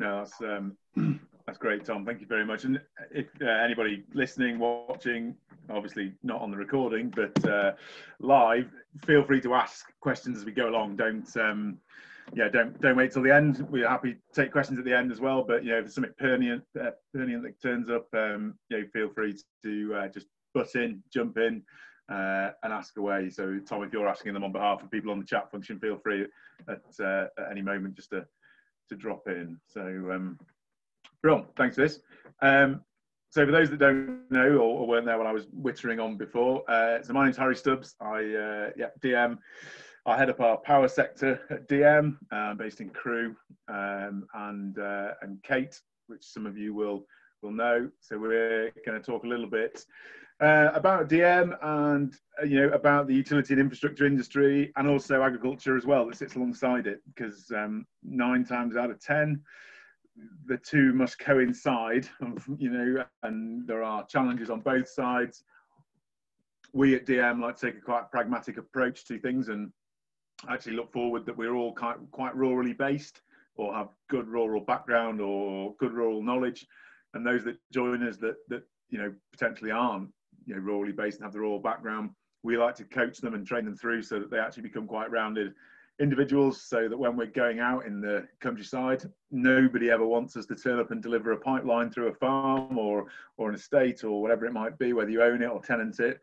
No, that's great, Tom. Thank you very much. And if anybody listening, watching, obviously not on the recording, but live, feel free to ask questions as we go along. Don't wait till the end. We're happy to take questions at the end as well. But if there's something pertinent that turns up, feel free to just butt in, jump in, and ask away. So, Tom, if you're asking them on behalf of people on the chat function, feel free at any moment just to drop in. So, brilliant. Thanks for this. So for those that don't know or weren't there when I was wittering on before, so my name's Harry Stubbs. DM. I head up our power sector at DM, based in Crewe, and Kate, which some of you will know. So we're going to talk a little bit about DM and about the utility and infrastructure industry, and also agriculture as well that sits alongside it, because 9 times out of 10 the two must coincide, and there are challenges on both sides. We at DM like to take a quite pragmatic approach to things and actually look forward that we're all quite rurally based, or have good rural background or good rural knowledge, and those that join us that potentially aren't rurally based and have the rural background, we like to coach them and train them through so that they actually become quite rounded individuals, so that when we're going out in the countryside, nobody ever wants us to turn up and deliver a pipeline through a farm or an estate or whatever it might be, whether you own it or tenant it.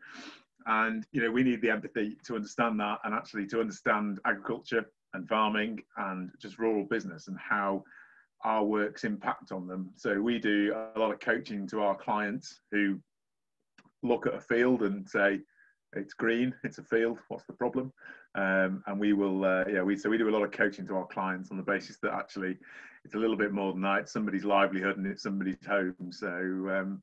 And we need the empathy to understand that, and actually to understand agriculture and farming and just rural business and how our works impact on them. So we do a lot of coaching to our clients who look at a field and say, it's green, it's a field, what's the problem? And we will, we do a lot of coaching to our clients on the basis that actually it's a little bit more than that. It's somebody's livelihood and it's somebody's home. So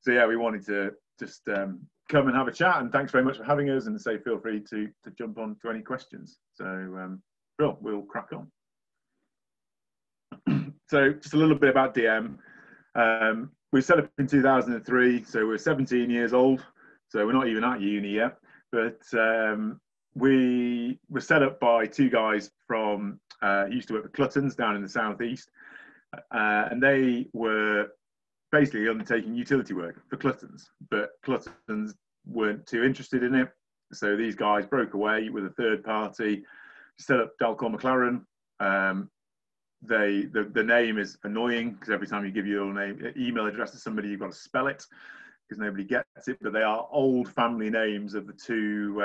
we wanted to just come and have a chat, and thanks very much for having us, and say feel free to jump on to any questions. So we'll crack on. So just a little bit about DM. We set up in 2003, so we're 17 years old. So we're not even at uni yet, but we were set up by 2 guys from who used to work for Cluttons down in the southeast, and they were basically undertaking utility work for Cluttons, but Cluttons weren't too interested in it. So these guys broke away with a third party, set up Dalcour Maclaren. The name is annoying because every time you give your email address to somebody, you've got to spell it, because nobody gets it. But they are old family names of the two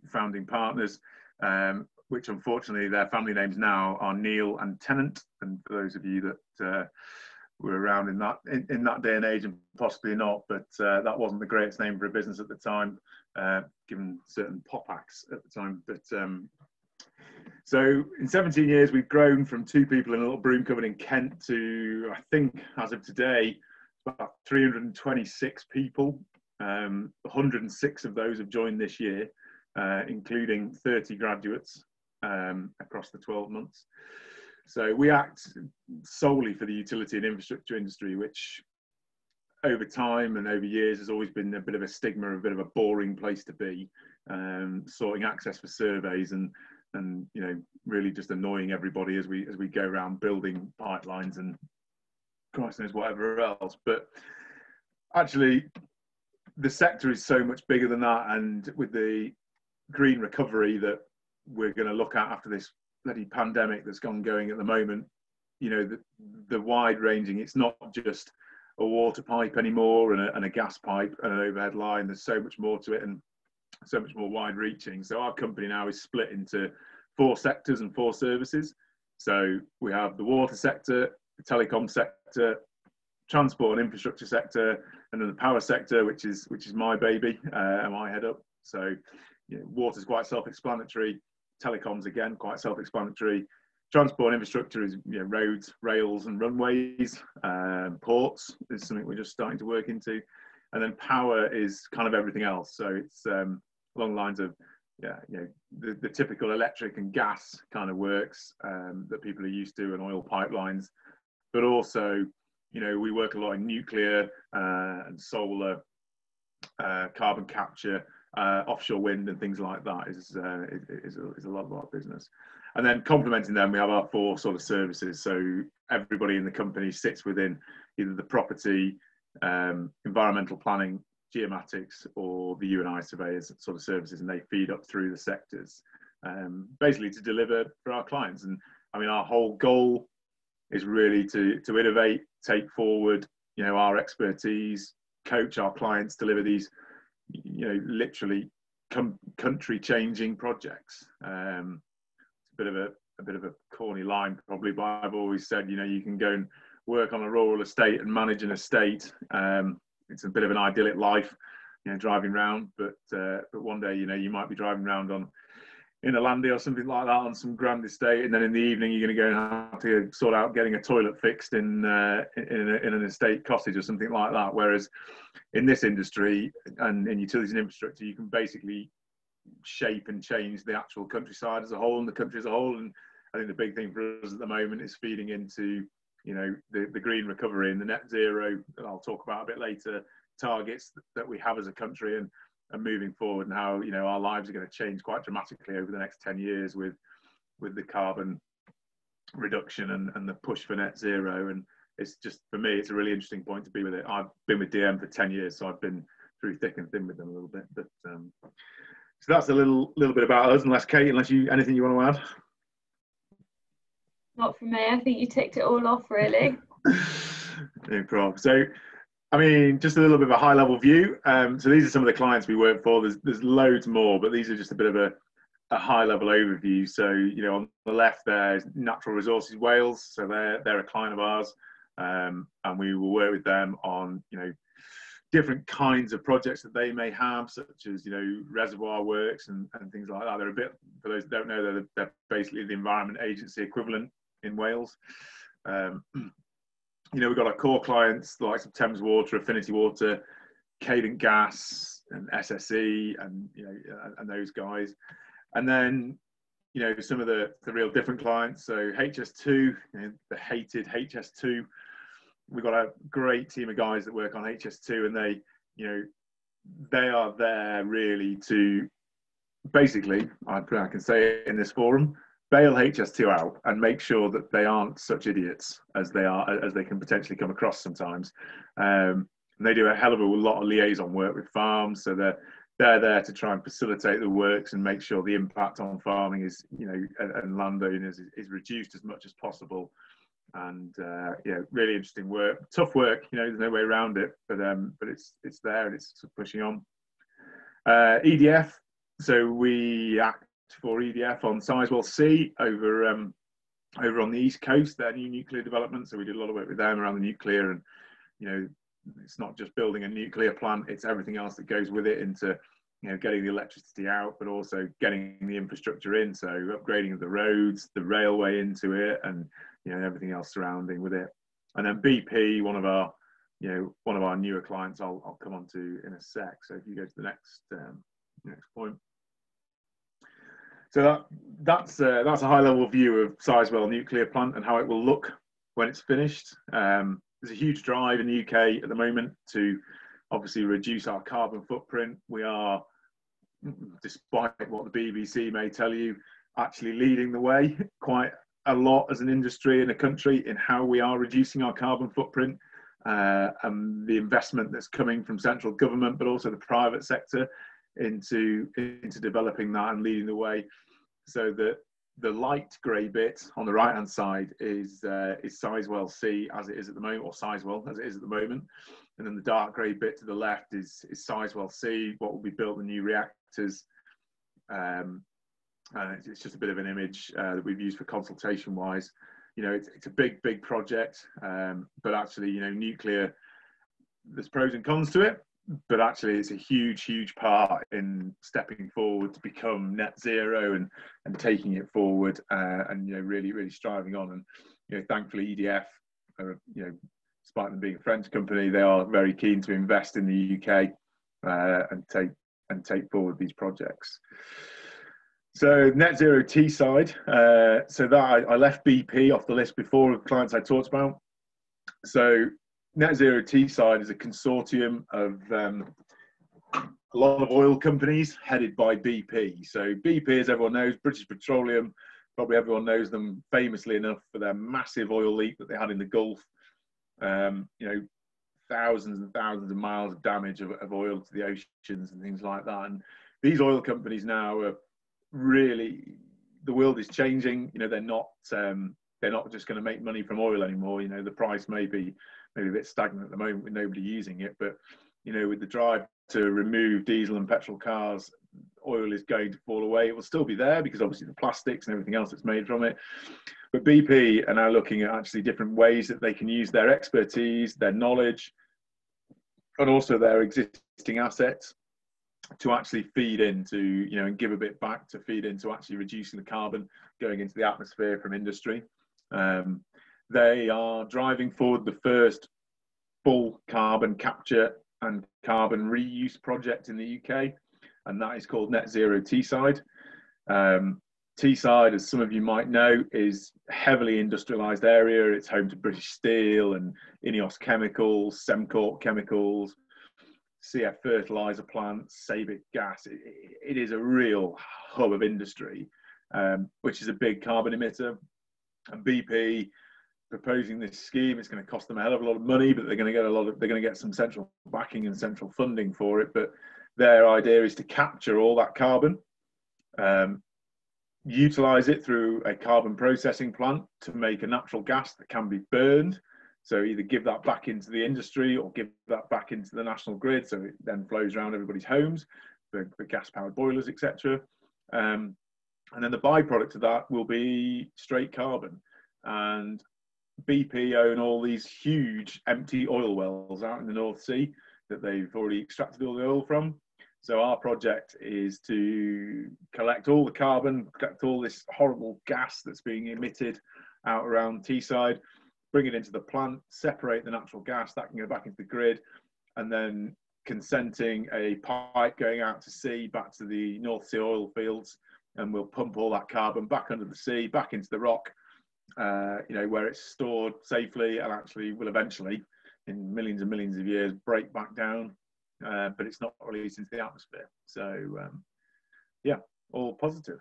founding partners, which unfortunately their family names now are Neil and Tennant. And for those of you that were around in that day and age, and possibly not, but that wasn't the greatest name for a business at the time, given certain pop acts at the time. But so in 17 years, we've grown from 2 people in a little broom cupboard in Kent to, I think, as of today, about 326 people. 106 of those have joined this year, including 30 graduates across the 12 months. So we act solely for the utility and infrastructure industry, which over time and over years has always been a bit of a stigma, a bit of a boring place to be, sorting access for surveys and really just annoying everybody as we go around building pipelines and Christ knows whatever else. But actually, the sector is so much bigger than that, and with the green recovery that we're going to look at after this bloody pandemic that's going at the moment, the wide ranging, it's not just a water pipe anymore and a gas pipe and an overhead line. There's so much more to it and so much more wide reaching. So our company now is split into 4 sectors and 4 services. So we have the water sector, the telecom sector, transport and infrastructure sector, and then the power sector, which is my baby, and I head up. So water's quite self-explanatory. Telecoms, again, quite self-explanatory. Transport and infrastructure is roads, rails and runways. Ports is something we're just starting to work into. And then power is kind of everything else. So it's along the lines of the typical electric and gas kind of works that people are used to, and oil pipelines. But also, we work a lot in nuclear and solar, carbon capture, offshore wind and things like that is a lot of our business. And then complementing them, we have our 4 sort of services. So everybody in the company sits within either the property, environmental planning, geomatics, or the U&I surveyors sort of services, and they feed up through the sectors, basically to deliver for our clients. And I mean, our whole goal is really to innovate, take forward, you know, our expertise, coach our clients, deliver these, you know, literally country changing projects. It's a bit of a corny line probably, but I've always said, you know, you can go and work on a rural estate and manage an estate. It's a bit of an idyllic life, you know, driving around, but one day, you know, you might be driving around in a landy or something like that on some grand estate, and then in the evening you're going to go and have to sort out getting a toilet fixed in an estate cottage or something like that. Whereas in this industry and in utilities and infrastructure, you can basically shape and change the actual countryside as a whole and the country as a whole. And I think the big thing for us at the moment is feeding into, you know, the green recovery and the net zero that I'll talk about a bit later, targets that we have as a country, and moving forward, and how, you know, our lives are going to change quite dramatically over the next 10 years with the carbon reduction and the push for net zero. And it's just, for me, it's a really interesting point to be with it. I've been with DM for 10 years, so I've been through thick and thin with them a little bit. But so that's a little bit about us. Unless Kate, anything you want to add? Not for me. I think you ticked it all off, really. No problem. So, I mean, just a little bit of a high-level view. So these are some of the clients we work for. There's loads more, but these are just a bit of a high-level overview. So, you know, on the left there is Natural Resources Wales. So they're a client of ours, and we will work with them on, you know, different kinds of projects that they may have, such as, you know, reservoir works and things like that. They're a bit, for those who don't know, they're basically the Environment Agency equivalent in Wales. You know, we've got our core clients, the likes of Thames Water, Affinity Water, Cadent Gas, and SSE, and, you know, and those guys. And then, you know, some of the real different clients. So HS2, you know, the hated HS2. We've got a great team of guys that work on HS2, and they, you know, they are there really to basically, I can say it in this forum, bail HS2 out and make sure that they aren't such idiots as they can potentially come across sometimes. And they do a hell of a lot of liaison work with farms, so they're there to try and facilitate the works and make sure the impact on farming is, you know, and landowners is reduced as much as possible. And yeah, really interesting work, tough work. You know, there's no way around it, but it's there and it's pushing on. EDF. So we act for EDF on Sizewell C over on the East Coast, their new nuclear development. So we did a lot of work with them around the nuclear, and, you know, it's not just building a nuclear plant, it's everything else that goes with it, into, you know, getting the electricity out, but also getting the infrastructure in. So upgrading the roads, the railway into it, and, you know, everything else surrounding with it. And then BP, one of our newer clients, I'll come on to in a sec. So if you go to the next point. So that's a high-level view of Sizewell nuclear plant and how it will look when it's finished. There's a huge drive in the UK at the moment to obviously reduce our carbon footprint. We are, despite what the BBC may tell you, actually leading the way quite a lot as an industry in a country in how we are reducing our carbon footprint, and the investment that's coming from central government, but also the private sector into developing that and leading the way. So the light grey bit on the right hand side is Sizewell C as it is at the moment, or Sizewell as it is at the moment, and then the dark grey bit to the left is Sizewell C, what will be built, the new reactors. It's just a bit of an image that we've used for consultation wise. You know, it's a big project, but actually, you know, nuclear, there's pros and cons to it, but actually it's a huge part in stepping forward to become net zero and taking it forward, and, you know, really striving on. And, you know, thankfully EDF are, you know, despite them being a French company, they are very keen to invest in the UK and take forward these projects. So net zero T side, so that I left BP off the list before of clients I talked about. So net zero T side is a consortium of a lot of oil companies headed by BP. So BP, as everyone knows, British Petroleum, Probably everyone knows them famously enough for their massive oil leak that they had in the Gulf. You know, thousands and thousands of miles of damage of oil to the oceans and things like that. And these oil companies now are really, the world is changing. You know, they're not just going to make money from oil anymore. You know, the price may be a bit stagnant at the moment with nobody using it, but you know, with the drive to remove diesel and petrol cars, oil is going to fall away. It will still be there because obviously the plastics and everything else that's made from it. But BP are now looking at actually different ways that they can use their expertise, their knowledge, and also their existing assets to actually feed into, you know, and give a bit back to feed into actually reducing the carbon going into the atmosphere from industry. They are driving forward the first full carbon capture and carbon reuse project in the UK, and that is called Net Zero Teesside. Teesside, as some of you might know, is a heavily industrialised area. It's home to British Steel and Ineos Chemicals, Semcorp Chemicals, CF fertiliser plants, Sabic Gas. It is a real hub of industry, which is a big carbon emitter. And BP proposing this scheme, it's going to cost them a hell of a lot of money, but they're going to get some central backing and central funding for it. But their idea is to capture all that carbon, utilize it through a carbon processing plant to make a natural gas that can be burned. So either give that back into the industry or give that back into the national grid, so it then flows around everybody's homes for gas-powered boilers, etc. And then the byproduct of that will be straight carbon. And BP own all these huge empty oil wells out in the North Sea that they've already extracted all the oil from. So our project is to collect all the carbon, collect all this horrible gas that's being emitted out around Teesside, bring it into the plant, separate the natural gas, that can go back into the grid, and then consenting a pipe going out to sea, back to the North Sea oil fields, and we'll pump all that carbon back under the sea, back into the rock, you know, where it's stored safely and actually will eventually, in millions and millions of years, break back down, but it's not released into the atmosphere. So, yeah, all positive.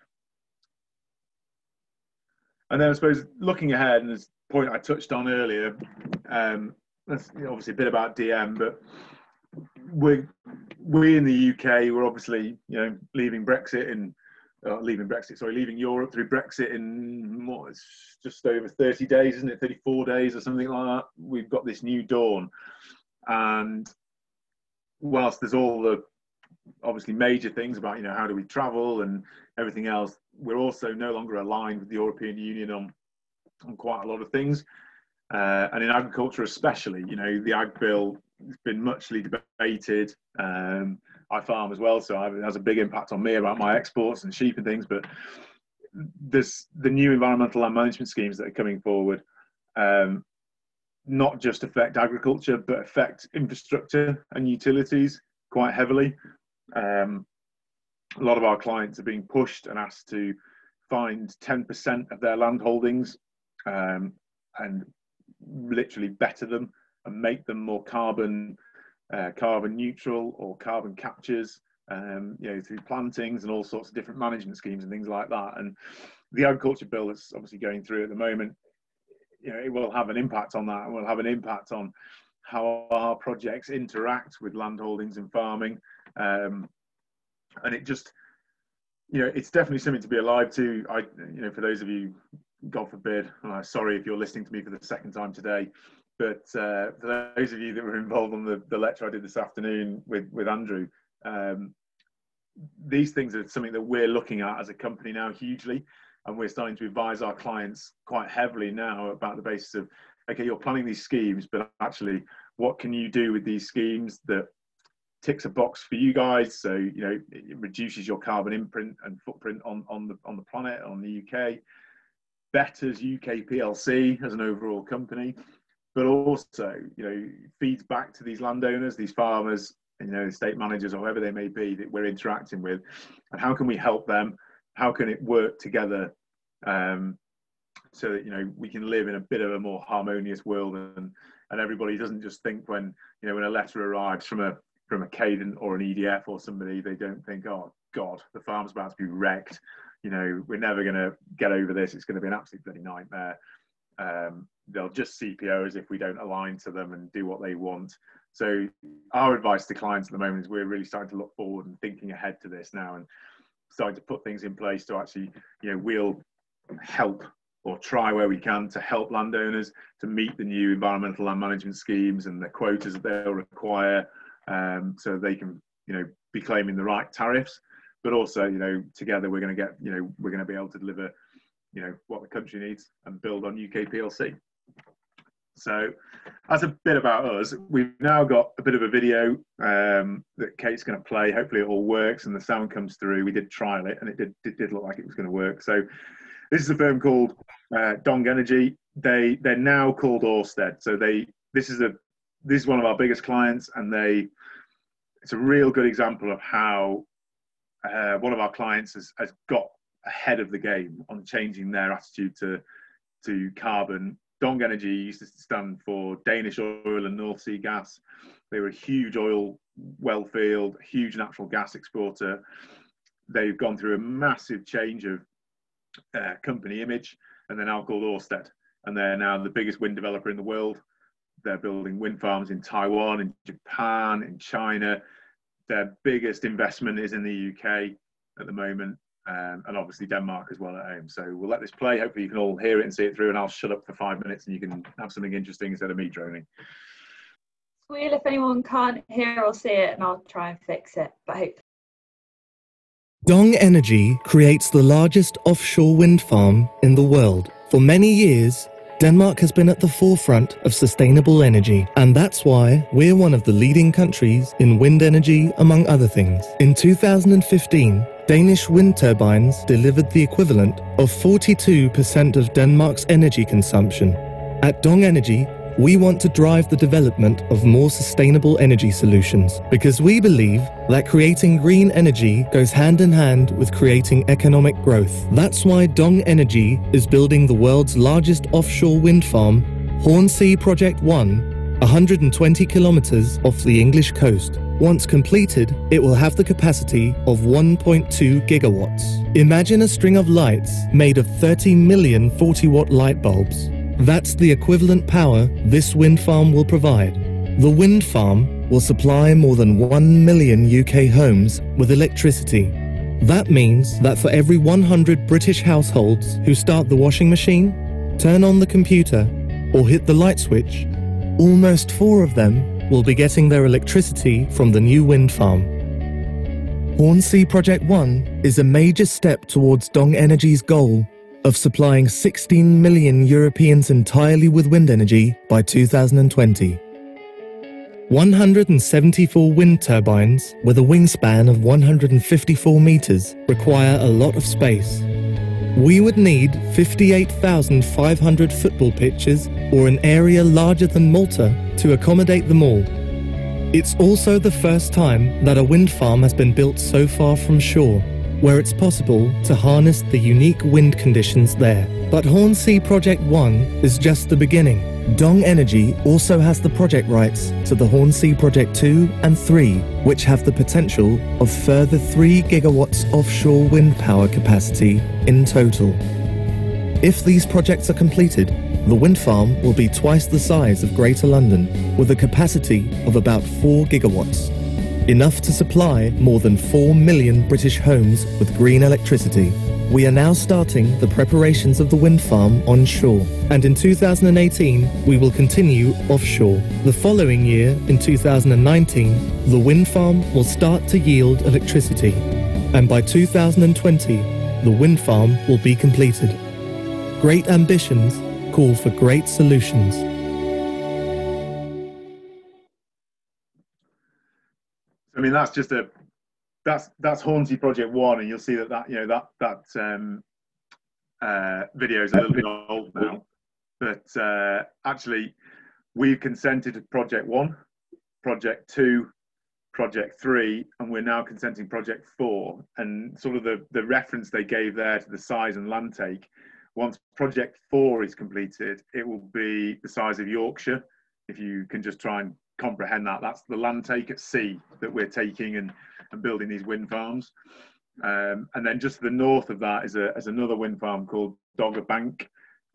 And then I suppose looking ahead, and this point I touched on earlier, that's obviously a bit about DM, but we in the UK, we're obviously, you know, leaving Europe through Brexit in what, it's just over 30 days, isn't it? 34 days or something like that. We've got this new dawn. And whilst there's all the obviously major things about, you know, how do we travel and everything else, we're also no longer aligned with the European Union on quite a lot of things. And in agriculture especially, you know, the Ag Bill has been muchly debated. I farm as well, so it has a big impact on me about my exports and sheep and things, but there's the new environmental land management schemes that are coming forward, not just affect agriculture, but affect infrastructure and utilities quite heavily. A lot of our clients are being pushed and asked to find 10% of their land holdings and literally better them and make them more carbon neutral or carbon captures, you know, through plantings and all sorts of different management schemes and things like that. And the agriculture bill that's obviously going through at the moment, you know, it will have an impact on that, and will have an impact on how our projects interact with land holdings and farming. And it just, you know, it's definitely something to be alive to. You know, for those of you, God forbid, sorry if you're listening to me for the second time today, but for those of you that were involved on the lecture I did this afternoon with Andrew, these things are something that we're looking at as a company now hugely, and we're starting to advise our clients quite heavily now about the basis of, okay, you're planning these schemes, but actually, what can you do with these schemes that ticks a box for you guys? So, you know, it reduces your carbon imprint and footprint on the planet, on the UK, betters UK PLC as an overall company, but also, you know, feeds back to these landowners, these farmers, you know, estate managers, or whoever they may be that we're interacting with, and how can we help them? How can it work together so that, you know, we can live in a bit of a more harmonious world, and everybody doesn't just think when, you know, when a letter arrives from a Cadent or an EDF or somebody, they don't think, oh God, the farm's about to be wrecked. You know, we're never going to get over this. It's going to be an absolute bloody nightmare. They'll just CPO us if we don't align to them and do what they want. So our advice to clients at the moment is we're really starting to look forward and thinking ahead to this now, and starting to put things in place to actually, you know, we'll help or try where we can to help landowners to meet the new environmental land management schemes and the quotas that they'll require, so they can, you know, be claiming the right tariffs. But also, you know, together we're going to get, you know, we're going to be able to deliver, you know, what the country needs and build on UK PLC. So that's a bit about us. We've now got a bit of a video that Kate's going to play. Hopefully it all works and the sound comes through. We did trial it and it did look like it was going to work. So this is a firm called Dong Energy. They're now called Ørsted. So this is one of our biggest clients, and it's a real good example of how one of our clients has got ahead of the game on changing their attitude to carbon. Dong Energy used to stand for Danish oil and North Sea gas. They were a huge oil well field, huge natural gas exporter. They've gone through a massive change of company image, and they're now called Ørsted. And they're now the biggest wind developer in the world. They're building wind farms in Taiwan, in Japan, in China. Their biggest investment is in the UK at the moment. And obviously Denmark as well at home. So we'll let this play. Hopefully you can all hear it and see it through, and I'll shut up for 5 minutes and you can have something interesting instead of me droning. Squeal if anyone can't hear or see it, and I'll try and fix it. But hopefully. Dong Energy creates the largest offshore wind farm in the world. For many years, Denmark has been at the forefront of sustainable energy, and that's why we're one of the leading countries in wind energy, among other things. In 2015, Danish wind turbines delivered the equivalent of 42% of Denmark's energy consumption. At Dong Energy, we want to drive the development of more sustainable energy solutions because we believe that creating green energy goes hand in hand with creating economic growth. That's why Dong Energy is building the world's largest offshore wind farm, Hornsea Project 1, 120 kilometers off the English coast. Once completed, it will have the capacity of 1.2 gigawatts. Imagine a string of lights made of 30 million 40-watt light bulbs. That's the equivalent power this wind farm will provide. The wind farm will supply more than 1 million UK homes with electricity. That means that for every 100 British households who start the washing machine, turn on the computer, or hit the light switch, almost 4 of them will be getting their electricity from the new wind farm. Hornsea Project 1 is a major step towards Dong Energy's goal of supplying 16 million Europeans entirely with wind energy by 2020. 174 wind turbines with a wingspan of 154 meters require a lot of space. We would need 58,500 football pitches or an area larger than Malta to accommodate them all. It's also the first time that a wind farm has been built so far from shore, where it's possible to harness the unique wind conditions there. But Hornsea Project 1 is just the beginning. Dong Energy also has the project rights to the Hornsea Project 2 and 3, which have the potential of further 3 gigawatts offshore wind power capacity in total. If these projects are completed, the wind farm will be twice the size of Greater London, with a capacity of about 4 gigawatts, enough to supply more than 4 million British homes with green electricity. We are now starting the preparations of the wind farm onshore, and in 2018 we will continue offshore. The following year, in 2019, the wind farm will start to yield electricity, and by 2020 the wind farm will be completed. Great ambitions call for great solutions. I mean, that's just that's Hornsea Project 1, and you'll see that video is a little bit old now, but actually we've consented to Project 1, Project 2, Project 3, and we're now consenting Project 4. And sort of the reference they gave there to the size and land take, once Project 4 is completed, it will be the size of Yorkshire. If you can just try and comprehend that, that's the land take at sea that we're taking and building these wind farms. And then just to the north of that is another wind farm called Dogger Bank,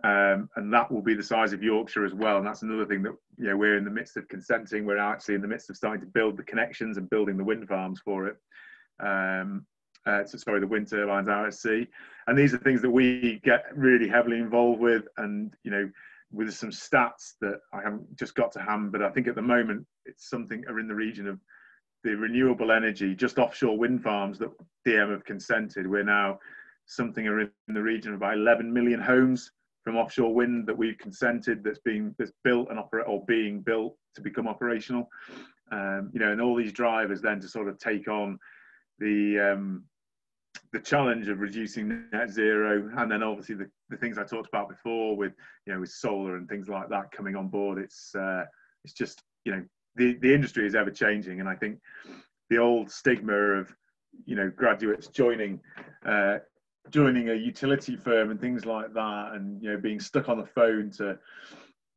and that will be the size of Yorkshire as well. And that's another thing that we're in the midst of consenting. We're actually in the midst of starting to build the connections and building the wind farms for it. The wind turbines out at sea. And these are things that we get really heavily involved with. And with some stats that I haven't just got to hand, but I think at the moment it's something are in the region of the renewable energy, just offshore wind farms that DM have consented. We're now something are in the region of about 11 million homes from offshore wind that we've consented, that's built and operate or being built to become operational. And all these drivers then to sort of take on the challenge of reducing net zero, and then obviously the things I talked about before with with solar and things like that coming on board. It's just the industry is ever changing, and I think the old stigma of graduates joining a utility firm and things like that, and being stuck on the phone to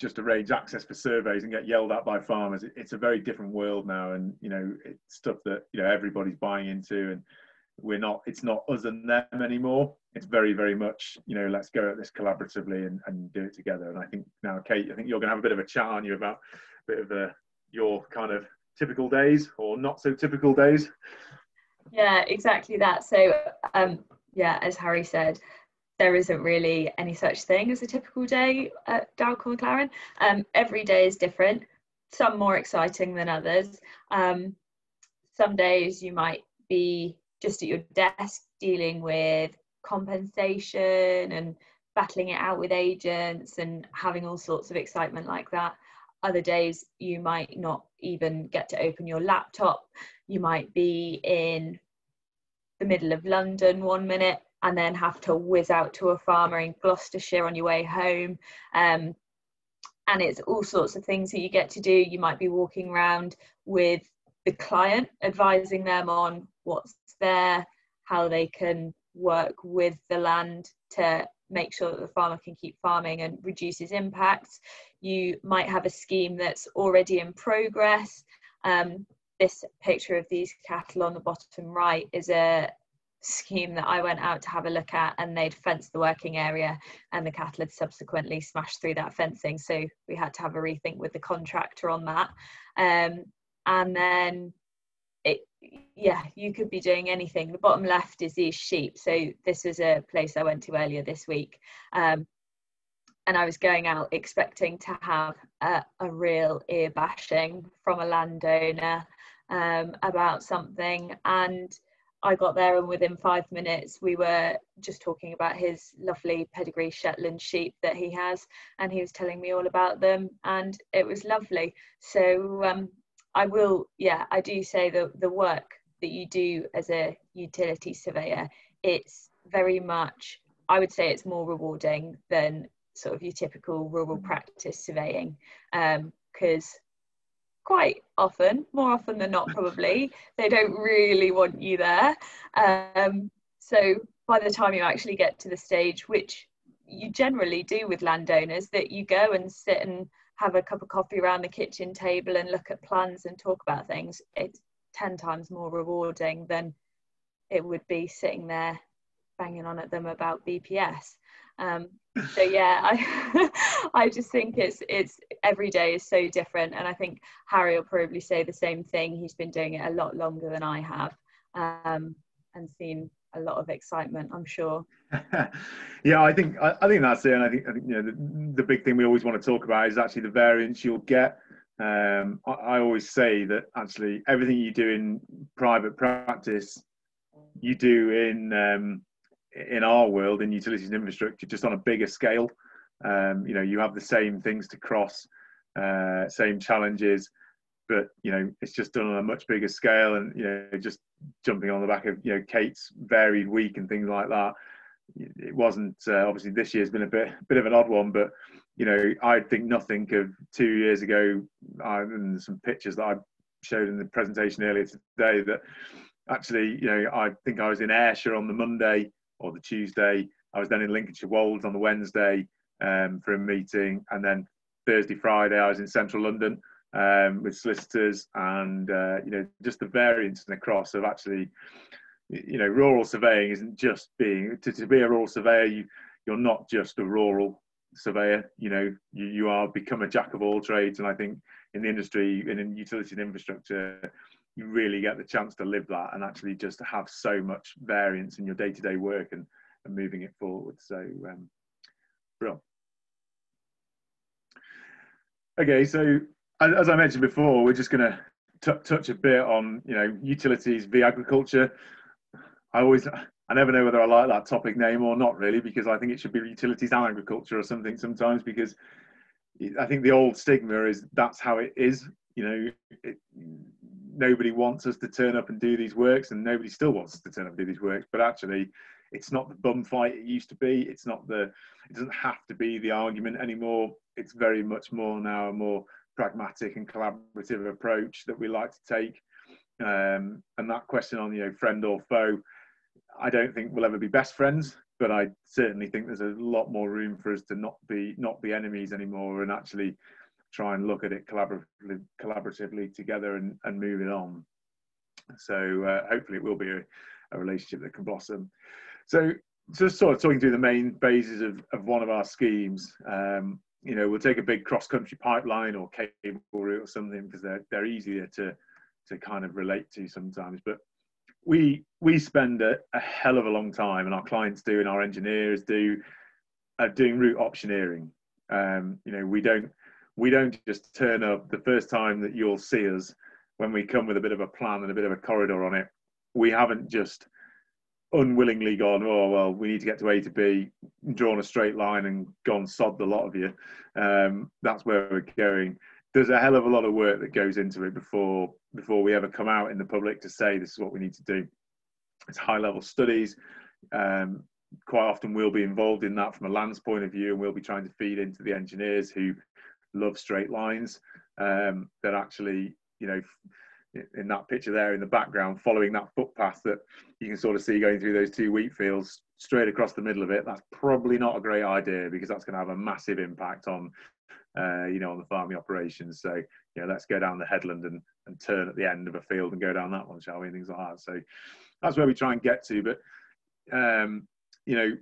just arrange access for surveys and get yelled at by farmers. It's a very different world now, and it's stuff that everybody's buying into, and it's not us and them anymore. It's very, very much let's go at this collaboratively and do it together. And I think now, Kate, I think you're going to have a bit of a chat, aren't you, about a bit of your kind of typical days or not so typical days. Yeah, exactly that. So as Harry said, there isn't really any such thing as a typical day at Dalcour Maclaren. Every day is different, some more exciting than others. Some days you might be just at your desk dealing with compensation and battling it out with agents and having all sorts of excitement like that. Other days you might not even get to open your laptop. You might be in the middle of London one minute and then have to whiz out to a farmer in Gloucestershire on your way home. And it's all sorts of things that you get to do. You might be walking around with the client, advising them on what's there, how they can work with the land to make sure that the farmer can keep farming and reduces impacts. You might have a scheme that's already in progress. This picture of these cattle on the bottom right is a scheme that I went out to have a look at, and they'd fenced the working area and the cattle had subsequently smashed through that fencing, so we had to have a rethink with the contractor on that. And then you could be doing anything. The bottom left is these sheep. So this is a place I went to earlier this week, and I was going out expecting to have a real ear bashing from a landowner about something, and I got there and within 5 minutes we were just talking about his lovely pedigree Shetland sheep that he has, and he was telling me all about them, and it was lovely. So I do say the work that you do as a utility surveyor, it's very much, I would say it's more rewarding than sort of your typical rural practice surveying, because quite often, more often than not probably, they don't really want you there. So by the time you actually get to the stage, which you generally do with landowners, that you go and sit and have a cup of coffee around the kitchen table and look at plans and talk about things, it's 10 times more rewarding than it would be sitting there banging on at them about BPS. So yeah, I just think it's every day is so different, and I think Harry will probably say the same thing. He's been doing it a lot longer than I have, and seen a lot of excitement, I'm sure. Yeah, I think that's it, and I think the big thing we always want to talk about is actually the variance you'll get. I always say that actually everything you do in private practice, you do in our world, in utilities and infrastructure, just on a bigger scale. You have the same things to cross, same challenges, but it's just done on a much bigger scale. And just jumping on the back of Kate's varied week and things like that, it wasn't obviously this year's been a bit of an odd one, but I think nothing of 2 years ago, and some pictures that I showed in the presentation earlier today, that actually I think I was in Ayrshire on the Monday or the Tuesday. I was then in Lincolnshire Wolds on the Wednesday for a meeting, and then Thursday, Friday I was in central London with solicitors, and just the variance and the cross of actually rural surveying isn't just being to be a rural surveyor. You're not just a rural surveyor. You are become a jack of all trades, and I think in the industry and in utilities and infrastructure, you really get the chance to live that and actually just have so much variance in your day-to-day work and moving it forward. So, brilliant. Okay, so as I mentioned before, we're just going to touch a bit on utilities v agriculture. I never know whether I like that topic name or not, really, because I think it should be utilities and agriculture or something sometimes, because I think the old stigma is that's how it is. Nobody wants us to turn up and do these works, and nobody still wants us to turn up and do these works, but actually it's not the bum fight it used to be. It doesn't have to be the argument anymore. It's very much more now a more pragmatic and collaborative approach that we like to take. And that question on friend or foe, I don't think we'll ever be best friends, but I certainly think there's a lot more room for us to not be enemies anymore, and actually try and look at it collaboratively together and move it on. So hopefully it will be a relationship that can blossom. So just sort of talking through the main phases of one of our schemes. We'll take a big cross-country pipeline or cable route or something, because they're easier to kind of relate to sometimes. But we spend a hell of a long time, and our clients do, and our engineers do, doing route optioneering. We don't just turn up the first time that you'll see us when we come with a bit of a plan and a bit of a corridor on it. We haven't just unwillingly gone, oh, well, we need to get to A to B, drawn a straight line and gone sod the lot of you. That's where we're going. There's a hell of a lot of work that goes into it before we ever come out in the public to say this is what we need to do. It's high-level studies. Quite often we'll be involved in that from a lands point of view, and we'll be trying to feed into the engineers who love straight lines. That actually, in that picture there in the background, following that footpath that you can sort of see going through those two wheat fields straight across the middle of it, that's probably not a great idea, because that's going to have a massive impact on on the farming operations. So let's go down the headland and turn at the end of a field and go down that one, shall we, and things like that. So that's where we try and get to. But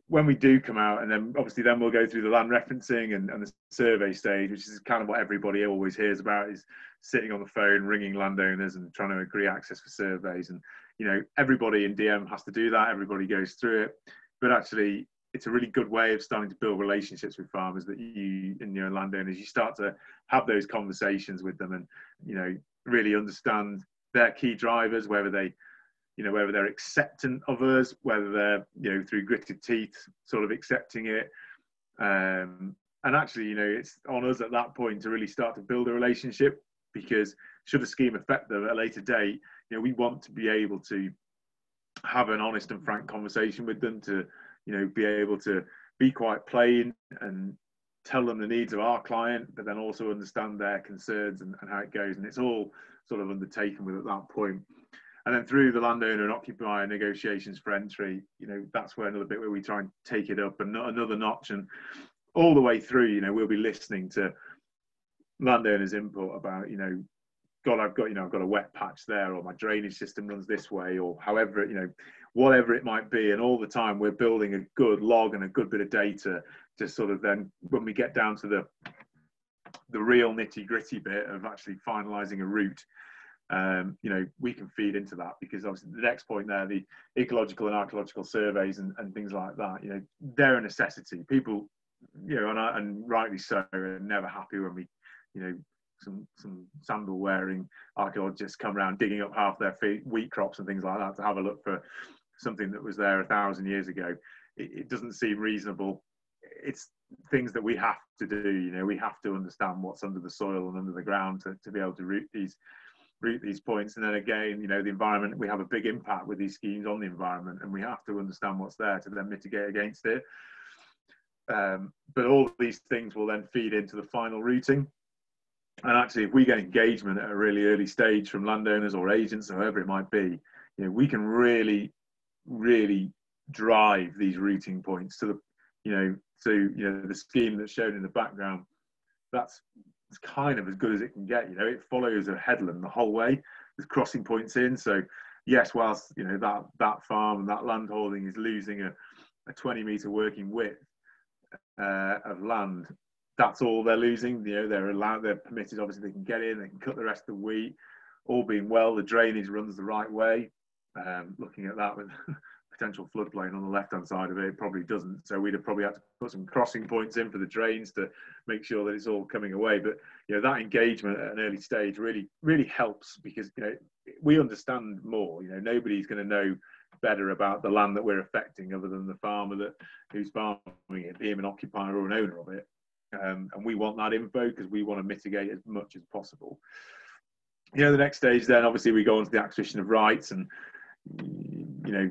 when we do come out, and then obviously then we'll go through the land referencing and the survey stage, which is kind of what everybody always hears about, is sitting on the phone ringing landowners and trying to agree access for surveys. And everybody in DM has to do that, everybody goes through it, but actually it's a really good way of starting to build relationships with farmers, that you and your landowners, you start to have those conversations with them, and really understand their key drivers, whether they're acceptant of us, whether they're through gritted teeth sort of accepting it, and actually it's on us at that point to really start to build a relationship, because should a scheme affect them at a later date, we want to be able to have an honest and frank conversation with them, to be able to be quite plain and tell them the needs of our client, but then also understand their concerns and how it goes. And it's all sort of undertaken with at that point. And then through the landowner and occupier negotiations for entry, that's where another bit where we try and take it up and another notch. And all the way through, we'll be listening to landowners' input about, God, I've got a wet patch there, or my drainage system runs this way, or however, whatever it might be. And all the time we're building a good log and a good bit of data to sort of then, when we get down to the real nitty gritty bit of actually finalising a route, we can feed into that, because obviously the next point there, the ecological and archaeological surveys and things like that, they're a necessity. People, and rightly so, are never happy when we, some sandal wearing archaeologists come around digging up half their wheat crops and things like that to have a look for something that was there 1,000 years ago. It doesn't seem reasonable. It's things that we have to do. We have to understand what's under the soil and under the ground to be able to route these points. And then again, the environment, we have a big impact with these schemes on the environment, and we have to understand what's there to then mitigate against it. But all these things will then feed into the final routing. And actually, if we get engagement at a really early stage from landowners or agents or whoever it might be, we can really, really drive these routing points to the scheme that's shown in the background. That's kind of as good as it can get. It follows a headland the whole way. There's crossing points in, so yes, whilst that farm and that land holding is losing a 20-metre working width of land, that's all they're losing. They're permitted, obviously they can get in, they can cut the rest of the wheat. All being well, the drainage runs the right way. Looking at that with potential floodplain on the left-hand side of it, it probably doesn't. So we'd have probably had to put some crossing points in for the drains to make sure that it's all coming away. But that engagement at an early stage really helps, because we understand more. Nobody's going to know better about the land that we're affecting other than the farmer who's farming it, being an occupier or an owner of it. And we want that info because we want to mitigate as much as possible. The next stage then, obviously, we go on to the acquisition of rights, and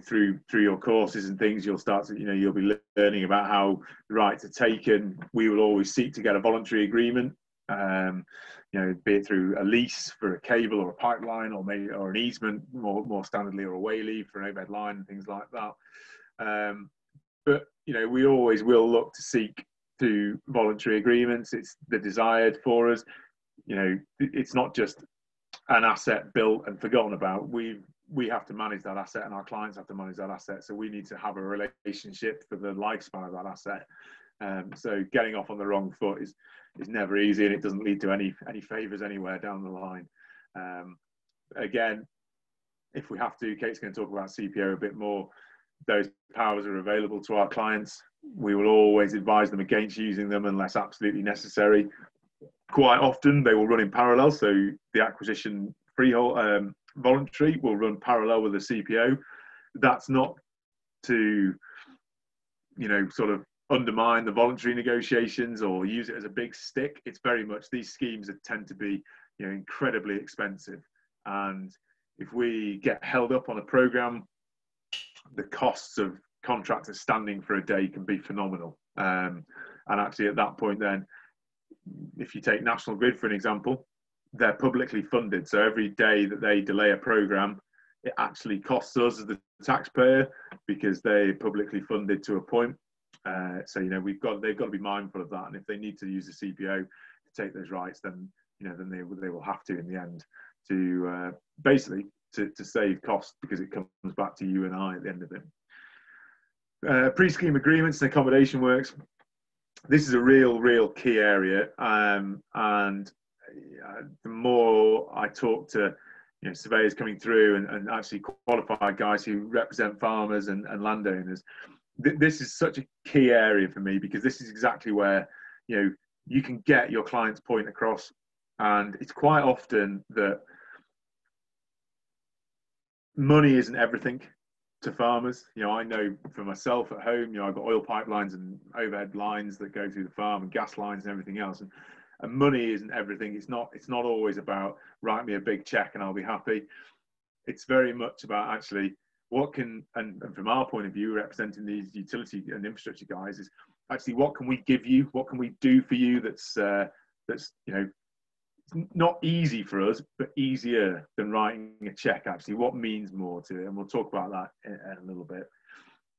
through your courses and things, you'll start to you'll be learning about how the rights are taken. We will always seek to get a voluntary agreement, be it through a lease for a cable or a pipeline, or an easement, more standardly, or a way leave for an overhead line and things like that. But we always will look to seek through voluntary agreements. It's the desired for us. It's not just an asset built and forgotten about. We have to manage that asset, and our clients have to manage that asset. So we need to have a relationship for the lifespan of that asset. So getting off on the wrong foot is never easy, and it doesn't lead to any favours anywhere down the line. Again, if we have to, Kate's going to talk about CPO a bit more. Those powers are available to our clients. We will always advise them against using them unless absolutely necessary. Quite often they will run in parallel. So the acquisition freehold voluntary will run parallel with the CPO. That's not to sort of undermine the voluntary negotiations or use it as a big stick. It's very much, these schemes that tend to be incredibly expensive, and if we get held up on a program, the costs of contractors standing for a day can be phenomenal. And actually at that point then, if you take National Grid for an example, they're publicly funded. So every day that they delay a program, it actually costs us as the taxpayer, because they're publicly funded to a point. So they've got to be mindful of that. And if they need to use the CPO to take those rights, then then they will have to in the end, to basically to save costs, because it comes back to you and I at the end of it. Pre-scheme agreements and accommodation works. This is a real key area, and the more I talk to surveyors coming through and actually qualified guys who represent farmers and landowners, this is such a key area for me, because this is exactly where you can get your client's point across. And it's quite often that money isn't everything to farmers. I know for myself at home, I've got oil pipelines and overhead lines that go through the farm, and gas lines and everything else. And money isn't everything. It's not always about write me a big check and I'll be happy. It's very much about actually and from our point of view, representing these utility and infrastructure guys, is actually what can we give you? What can we do for you that's not easy for us, but easier than writing a check? Actually, what means more to it? And we'll talk about that in a little bit.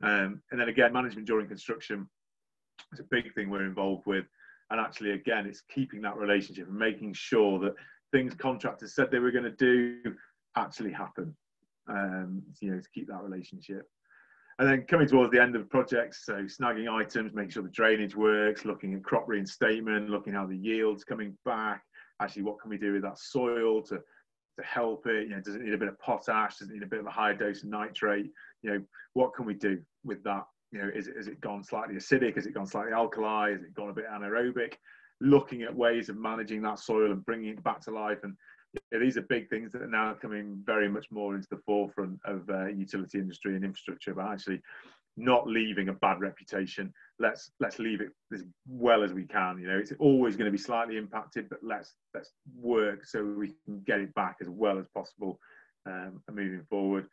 And then again, management during construction is a big thing we're involved with. And actually, again, it's keeping that relationship and making sure that things contractors said they were going to do actually happen. To keep that relationship. And then coming towards the end of projects, so snagging items, making sure the drainage works, looking at crop reinstatement, looking how the yield's coming back. Actually, what can we do with that soil to help it? Does it need a bit of potash? Does it need a bit of a higher dose of nitrate? What can we do with that? Has it gone slightly acidic? Has it gone slightly alkali? Has it gone a bit anaerobic? Looking at ways of managing that soil and bringing it back to life. And these are big things that are now coming very much more into the forefront of utility industry and infrastructure, about actually not leaving a bad reputation. Let's leave it as well as we can. It's always going to be slightly impacted, but let's work so we can get it back as well as possible, moving forward.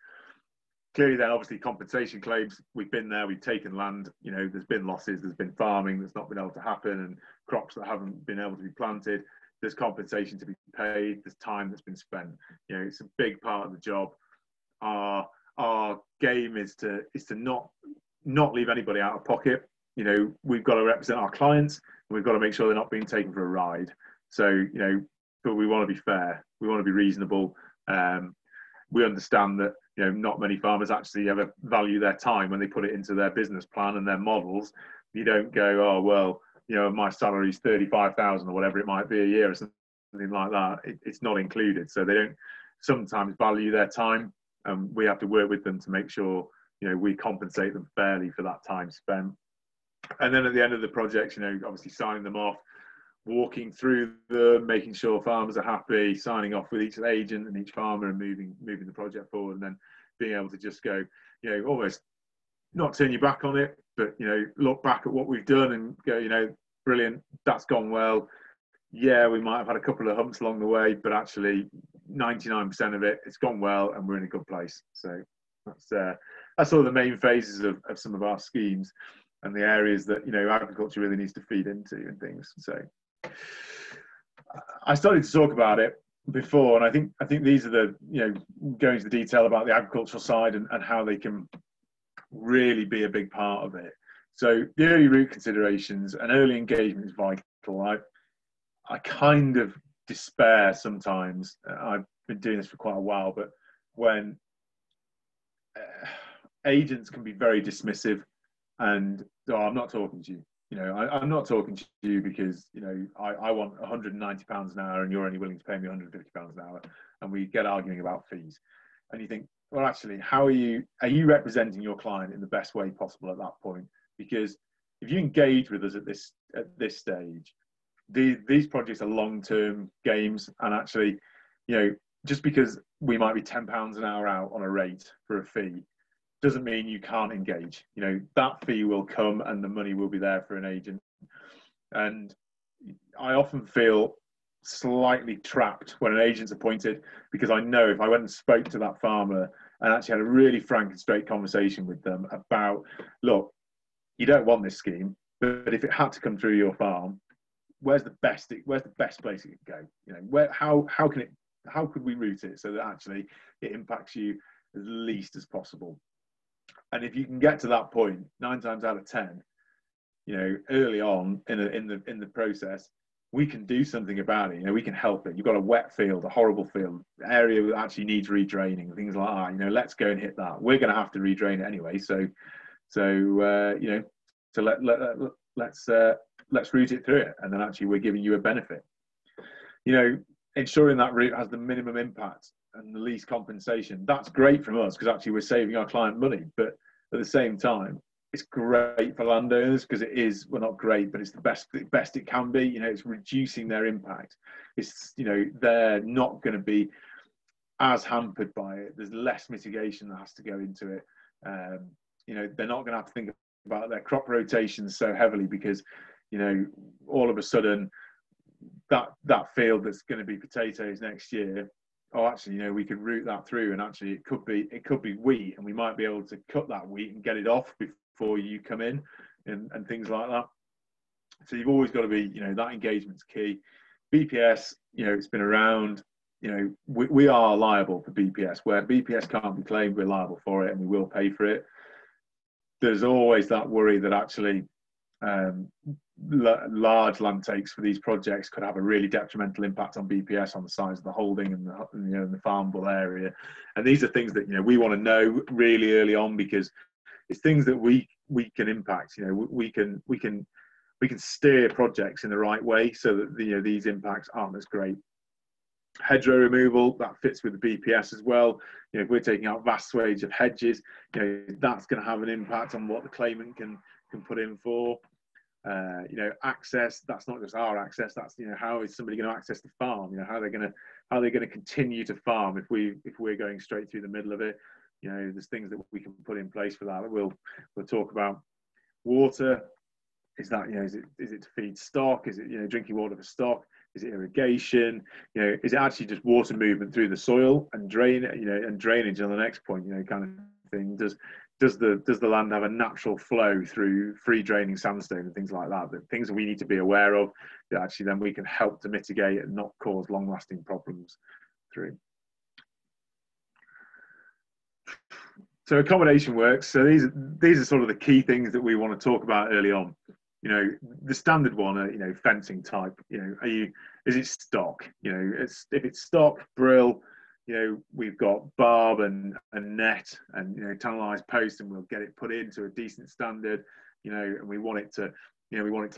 Clearly then, obviously, compensation claims. We've been there, we've taken land, there's been losses, there's been farming that's not been able to happen, and crops that haven't been able to be planted. There's compensation to be paid, there's time that's been spent. It's a big part of the job. Our game is to not leave anybody out of pocket. We've got to represent our clients, and we've got to make sure they're not being taken for a ride. So, but we want to be fair, we want to be reasonable. We understand that you know, not many farmers actually ever value their time when they put it into their business plan and their models. You don't go, oh, well, you know, my salary is 35,000 or whatever it might be a year or something like that. It's not included. So they don't sometimes value their time, and we have to work with them to make sure, you know, we compensate them fairly for that time spent. And then at the end of the project, you know, obviously signing them off, walking through them, making sure farmers are happy, signing off with each agent and each farmer, and moving the project forward, and then being able to just go, you know, almost not turn your back on it, but, you know, look back at what we've done and go, you know, brilliant, that's gone well. Yeah, we might have had a couple of humps along the way, but actually 99% of it, it's gone well, and we're in a good place. So that's all the main phases of some of our schemes, and the areas that, you know, agriculture really needs to feed into and things. So I started to talk about it before, and I think these are the, you know, going into the detail about the agricultural side and how they can really be a big part of it. So the early route considerations and early engagement is vital. I kind of despair sometimes. I've been doing this for quite a while, but when agents can be very dismissive and, oh, I'm not talking to you. You know, I'm not talking to you because, you know, I want £190 an hour and you're only willing to pay me £150 an hour, and we get arguing about fees. And you think, well, actually, how are you representing your client in the best way possible at that point? Because if you engage with us at this stage, these projects are long-term games, and actually, you know, just because we might be £10 an hour out on a rate for a fee doesn't mean you can't engage. You know, that fee will come and the money will be there for an agent. And I often feel slightly trapped when an agent's appointed, because I know if I went and spoke to that farmer and actually had a really frank and straight conversation with them about, look, you don't want this scheme, but if it had to come through your farm, where's the best place it could go? You know, how could we route it so that actually it impacts you as least as possible? And if you can get to that point, 9 times out of 10, you know, early on in the process, we can do something about it. You know, we can help it. You've got a wet field, a horrible field, area that actually needs redraining, things like that. You know, let's go and hit that. We're going to have to redrain it anyway. So you know, so let's route it through it, and then actually we're giving you a benefit. You know, ensuring that route has the minimum impact and the least compensation. That's great from us because actually we're saving our client money, but at the same time, it's great for landowners because it is, well, not great, but it's the best it can be. You know, it's reducing their impact. It's, you know, they're not going to be as hampered by it. There's less mitigation that has to go into it. You know, they're not going to have to think about their crop rotations so heavily because, you know, all of a sudden that field that's going to be potatoes next year, oh, actually, you know, we could route that through, and actually it could be wheat, and we might be able to cut that wheat and get it off before you come in, and things like that. So you've always got to be, you know, that engagement's key. BPS, you know, it's been around. You know, we are liable for BPS. Where BPS can't be claimed, we're liable for it, and we will pay for it. There's always that worry that actually large land takes for these projects could have a really detrimental impact on BPS, on the size of the holding and the farmable area. And these are things that, you know, we want to know really early on, because it's things that we can impact. You know, we can steer projects in the right way so that, you know, these impacts aren't as great. Hedgerow removal, that fits with the BPS as well. You know, if we're taking out vast swathes of hedges, you know, that's going to have an impact on what the claimant can put in for. You know, access, that's not just our access, that's, you know, how is somebody going to access the farm? You know, how are they going to continue to farm if we're going straight through the middle of it? You know, there's things that we can put in place for that. We'll talk about. Water, is that, you know, is it to feed stock? Is it, you know, drinking water for stock? Is it irrigation? You know, is it actually just water movement through the soil and drainage on the next point, you know, kind of thing? Does the land have a natural flow through free draining sandstone and things like that? Things that we need to be aware of, that actually then we can help to mitigate and not cause long lasting problems through. So accommodation works. So these are sort of the key things that we want to talk about early on. You know, the standard one, you know, fencing type. You know, is it stock? You know, if it's stock, brill. we've got barb and net and tunnelized post, and we'll get it put into a decent standard, and we want it to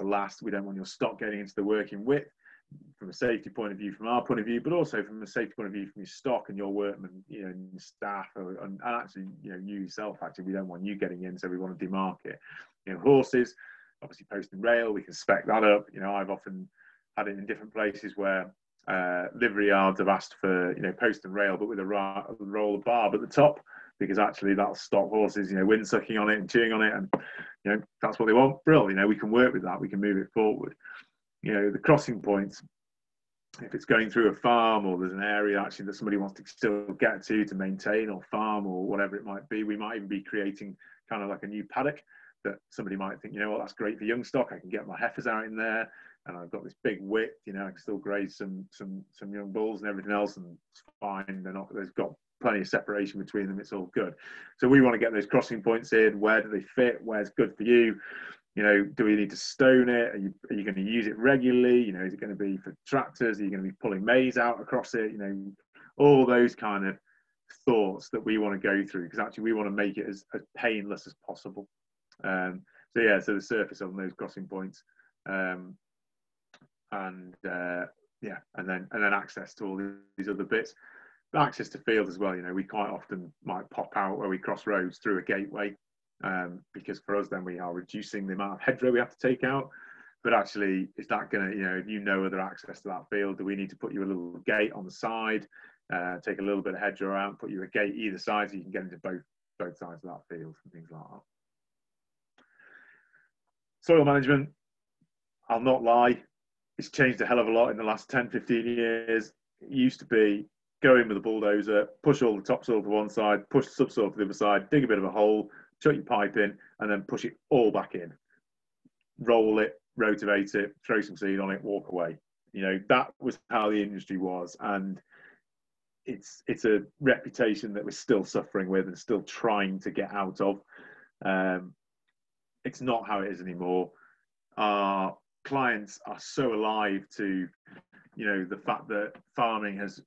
last. We don't want your stock getting into the working width from a safety point of view, from our point of view, but also from a safety point of view from your stock and your workmen, and your staff, and actually, you yourself. Actually, we don't want you getting in, so we want to demark it. Horses, obviously, post and rail, we can spec that up. I've often had it in different places where livery yards have asked for post and rail, but with a roll of barb at the top, because actually that'll stop horses wind sucking on it and chewing on it, and that's what they want. Brilliant. We can work with that. We can move it forward. The crossing points, if it's going through a farm or there's an area actually that somebody wants to still get to maintain or farm or whatever it might be, we might even be creating kind of like a new paddock that somebody might think, that's great for young stock. I can get my heifers out in there, and I've got this big width. I can still graze some young bulls and everything else, and it's fine. There's got plenty of separation between them. It's all good. So we want to get those crossing points in. Where do they fit? Where's good for you? Do we need to stone it? Are you going to use it regularly? Is it going to be for tractors? Are you going to be pulling maize out across it? All those kind of thoughts that we want to go through, because actually we want to make it as painless as possible. So the surface on those crossing points, and then access to all these other bits. Access to fields as well. We quite often might pop out where we cross roads through a gateway. Because for us, then we are reducing the amount of hedgerow we have to take out. But actually, is that going to, if other access to that field, do we need to put you a little gate on the side, take a little bit of hedgerow out, put you a gate either side so you can get into both sides of that field and things like that. Soil management, I'll not lie, it's changed a hell of a lot in the last 10, 15 years. It used to be go in with a bulldozer, push all the topsoil to one side, push the subsoil to the other side, dig a bit of a hole, chuck your pipe in, and then push it all back in. Roll it, rotivate it, throw some seed on it, walk away. That was how the industry was, and it's a reputation that we're still suffering with and still trying to get out of. It's not how it is anymore. Our clients are so alive to, the fact that farming has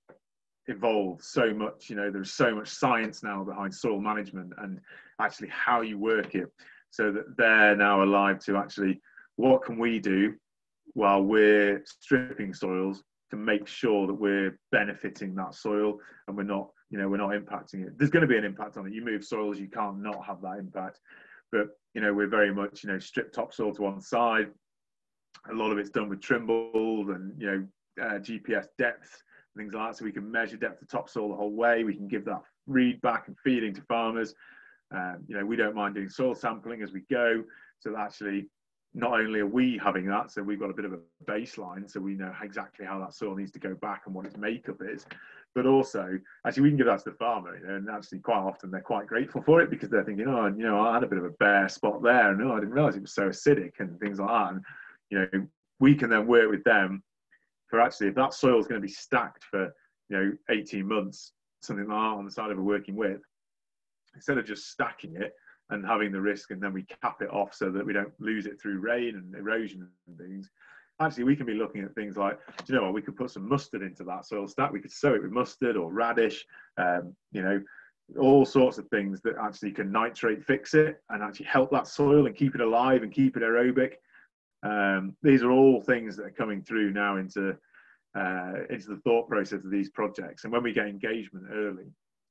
evolved so much. There's so much science now behind soil management and actually how you work it, so that they're now alive to actually what can we do while we're stripping soils to make sure that we're benefiting that soil and we're not impacting it. There's going to be an impact on it. You move soils, you can't not have that impact. But we're very much strip topsoil to one side. A lot of it's done with Trimble and GPS depth, things like that, so we can measure depth of topsoil the whole way. We can give that read back and feeding to farmers. We don't mind doing soil sampling as we go, so that actually not only are we having that, so we've got a bit of a baseline, so we know exactly how that soil needs to go back and what its makeup is, but also actually we can give that to the farmer, and actually quite often they're quite grateful for it, because they're thinking, I had a bit of a bare spot there, and I didn't realize it was so acidic and things like that. And we can then work with them for actually, if that soil is going to be stacked for 18 months, something like that on the side of a working width, instead of just stacking it and having the risk and then we cap it off so that we don't lose it through rain and erosion and things, actually we can be looking at things like, we could put some mustard into that soil stack, we could sow it with mustard or radish, all sorts of things that actually can nitrate fix it and actually help that soil and keep it alive and keep it aerobic. These are all things that are coming through now into the thought process of these projects. And when we get engagement early,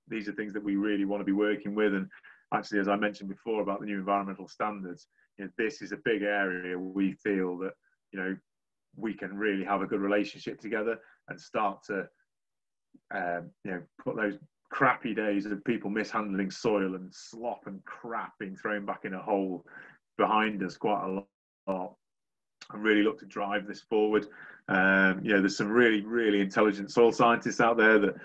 these are things that we really want to be working with. And actually, as I mentioned before about the new environmental standards, this is a big area we feel that we can really have a good relationship together and start to put those crappy days of people mishandling soil and slop and crap being thrown back in a hole behind us quite a lot, and really look to drive this forward. There's some really, really intelligent soil scientists out there that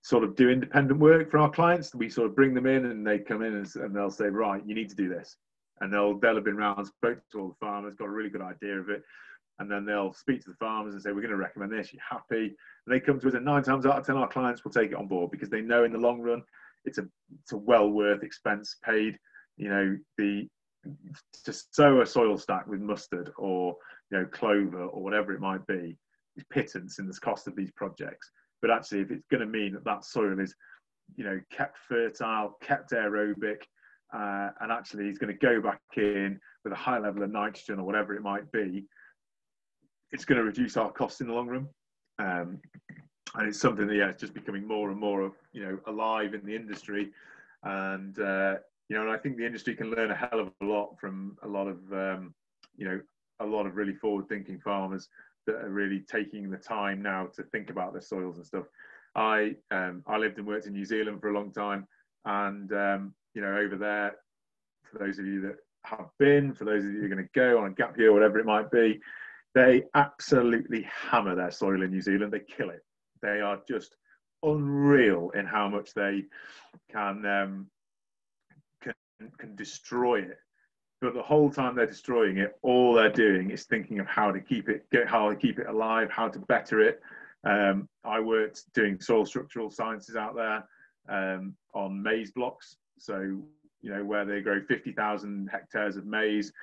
sort of do independent work for our clients. We sort of bring them in and they come in and they'll say, right, you need to do this. And they'll have been around, spoke to all the farmers, got a really good idea of it. And then they'll speak to the farmers and say, we're going to recommend this, you're happy. And they come to us, and 9 times out of 10 our clients will take it on board, because they know in the long run it's a well worth expense paid. To sow a soil stack with mustard or clover or whatever it might be is pittance in the cost of these projects. But actually, if it's going to mean that that soil is, you know, kept fertile, kept aerobic, and actually is going to go back in with a high level of nitrogen or whatever it might be, it's going to reduce our costs in the long run. And it's something that, yeah, it's just becoming more and more, you know, alive in the industry. And, you know, and I think the industry can learn a hell of a lot from a lot of, you know, a lot of really forward-thinking farmers that are really taking the time now to think about their soils and stuff. I lived and worked in New Zealand for a long time, and you know, over there, for those of you that have been, for those of you who are going to go on a gap year, whatever it might be, they absolutely hammer their soil in New Zealand. They kill it. They are just unreal in how much they can destroy it. But the whole time they're destroying it, all they're doing is thinking of how to keep it alive, how to better it. I worked doing soil structural sciences out there on maize blocks. So, you know, where they grow 50,000 hectares of maize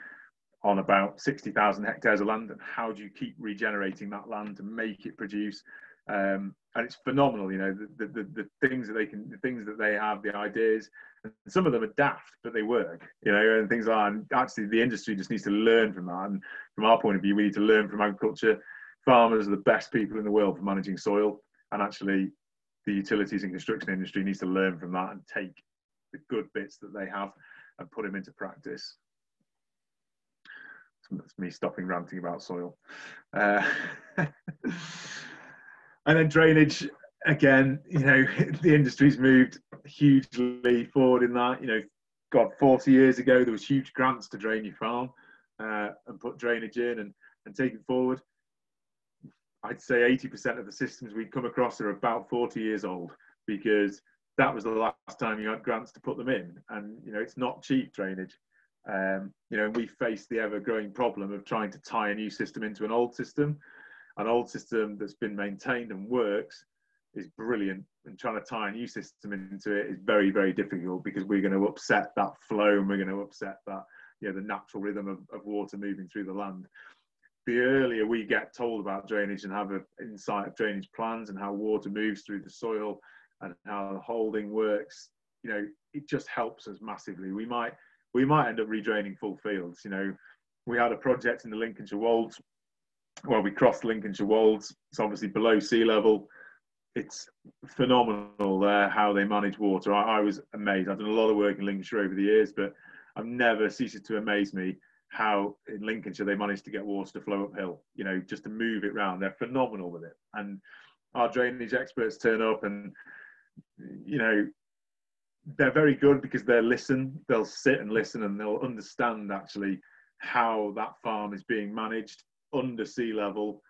on about 60,000 hectares of land, and how do you keep regenerating that land to make it produce? And it's phenomenal, you know, the things that they can, the things that they have, the ideas, and some of them are daft, but they work, you know, and things like that. And actually the industry just needs to learn from that. And from our point of view, we need to learn from agriculture. Farmers are the best people in the world for managing soil, and actually the utilities and construction industry needs to learn from that and take the good bits that they have and put them into practice. That's me stopping ranting about soil. And then drainage, again, you know, the industry's moved hugely forward in that. You know, God, 40 years ago, there was huge grants to drain your farm and put drainage in and take it forward. I'd say 80% of the systems we come across are about 40 years old, because that was the last time you had grants to put them in. And, you know, it's not cheap drainage. You know, we face the ever-growing problem of trying to tie a new system into an old system. An old system that's been maintained and works is brilliant, and trying to tie a new system into it is very, very difficult, because we're going to upset that flow, and we're going to upset that, you know, the natural rhythm of water moving through the land. The earlier we get told about drainage and have an insight of drainage plans and how water moves through the soil and how the holding works, you know, it just helps us massively. We might end up redraining full fields. You know, we had a project in the Lincolnshire Wolds. Well, we crossed Lincolnshire Wolds. It's obviously below sea level. It's phenomenal how they manage water. I was amazed. I've done a lot of work in Lincolnshire over the years, but I've never ceased to amaze me how in Lincolnshire they managed to get water to flow uphill, you know, just to move it around. They're phenomenal with it. And our drainage experts turn up, and, you know, they're very good because they'll sit and listen, and they'll understand actually how that farm is being managed under sea level,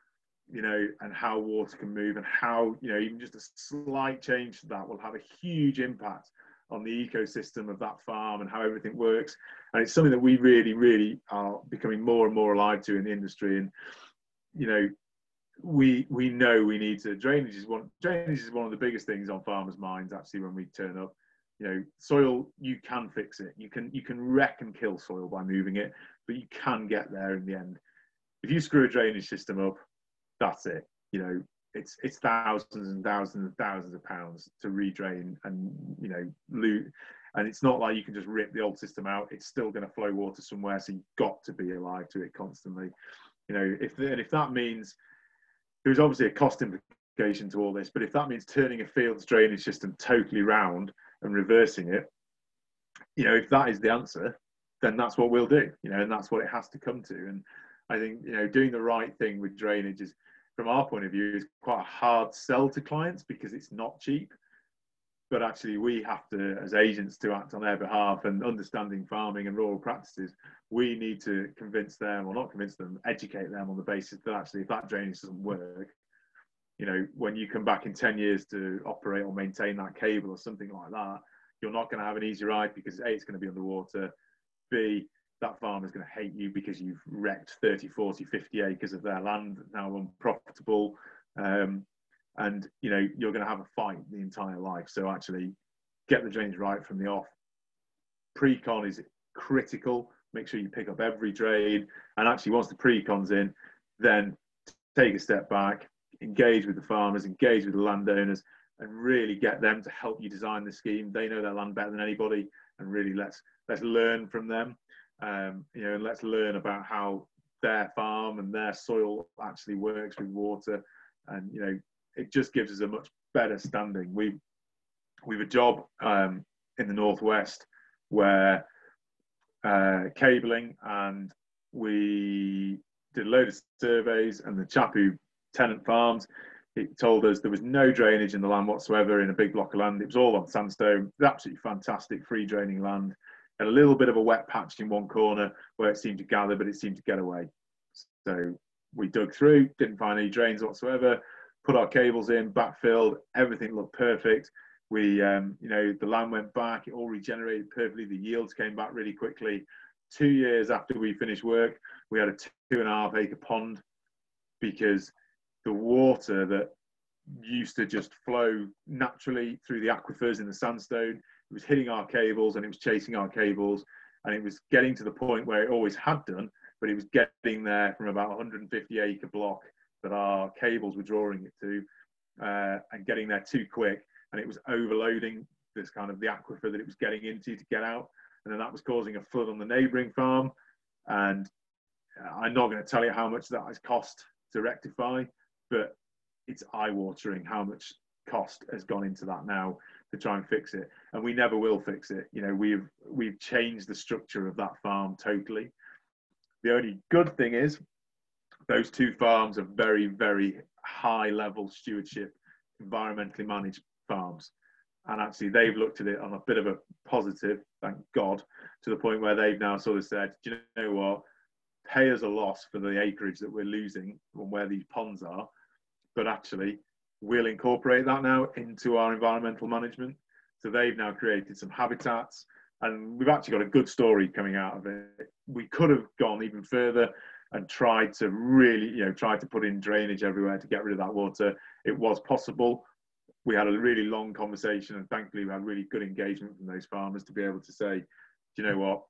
you know, and how water can move, and how, you know, even just a slight change to that will have a huge impact on the ecosystem of that farm and how everything works. And it's something that we really, really are becoming more and more alive to in the industry. And, you know, we know we need to, drainage is one of the biggest things on farmers' minds actually when we turn up. You know, soil, you can fix it. You can wreck and kill soil by moving it, but you can get there in the end. If you screw a drainage system up, that's it. You know, it's thousands and thousands and thousands of pounds to redrain and, you know, loot. And it's not like you can just rip the old system out. It's still going to flow water somewhere, so you've got to be alive to it constantly. You know, if that means, there's obviously a cost implication to all this, but if that means turning a field's drainage system totally round and reversing it, you know, if that is the answer, then that's what we'll do, you know, and that's what it has to come to. And I think, you know, doing the right thing with drainage is, from our point of view, is quite a hard sell to clients because it's not cheap. But actually, we have to, as agents, to act on their behalf, and understanding farming and rural practices, we need to convince them, or not convince them, educate them on the basis that actually, if that drainage doesn't work, you know, when you come back in 10 years to operate or maintain that cable or something like that, you're not going to have an easy ride, because A, it's going to be underwater, B, that farmer's going to hate you because you've wrecked 30, 40, 50 acres of their land, now unprofitable. And, you know, you're going to have a fight the entire life. So actually, get the drainage right from the off. Pre-con is critical. Make sure you pick up every drain. And actually, once the pre-con's in, then take a step back, engage with the farmers, engage with the landowners, and really get them to help you design the scheme. They know their land better than anybody, and really let's learn from them. You know, and let's learn about how their farm and their soil actually works with water, and you know, it just gives us a much better standing. We've a job in the northwest where cabling, and we did a load of surveys, and the chap who tenant farms, he told us there was no drainage in the land whatsoever in a big block of land. It was all on sandstone. It was absolutely fantastic, free draining land. And a little bit of a wet patch in one corner where it seemed to gather, but it seemed to get away. So we dug through, didn't find any drains whatsoever, put our cables in, backfilled, everything looked perfect. We, you know, the land went back, it all regenerated perfectly, the yields came back really quickly. 2 years after we finished work, we had a 2.5 acre pond, because the water that used to just flow naturally through the aquifers in the sandstone, it was hitting our cables and it was chasing our cables, and it was getting to the point where it always had done, but it was getting there from about 150 acre block that our cables were drawing it to, and getting there too quick, and it was overloading this kind of the aquifer that it was getting into to get out, and then that was causing a flood on the neighbouring farm. And I'm not going to tell you how much that has cost to rectify, but it's eye-watering how much cost has gone into that now to try and fix it, and we never will fix it. You know, we've changed the structure of that farm totally. The only good thing is those two farms are very, very high level stewardship, environmentally managed farms, and actually they've looked at it on a bit of a positive, thank God, to the point where they've now sort of said, do you know what, pay us a loss for the acreage that we're losing on where these ponds are, but actually we'll incorporate that now into our environmental management. So they've now created some habitats, and we've actually got a good story coming out of it. We could have gone even further and tried to really, you know, try to put in drainage everywhere to get rid of that water. It was possible. We had a really long conversation, and thankfully we had really good engagement from those farmers to be able to say, do you know what,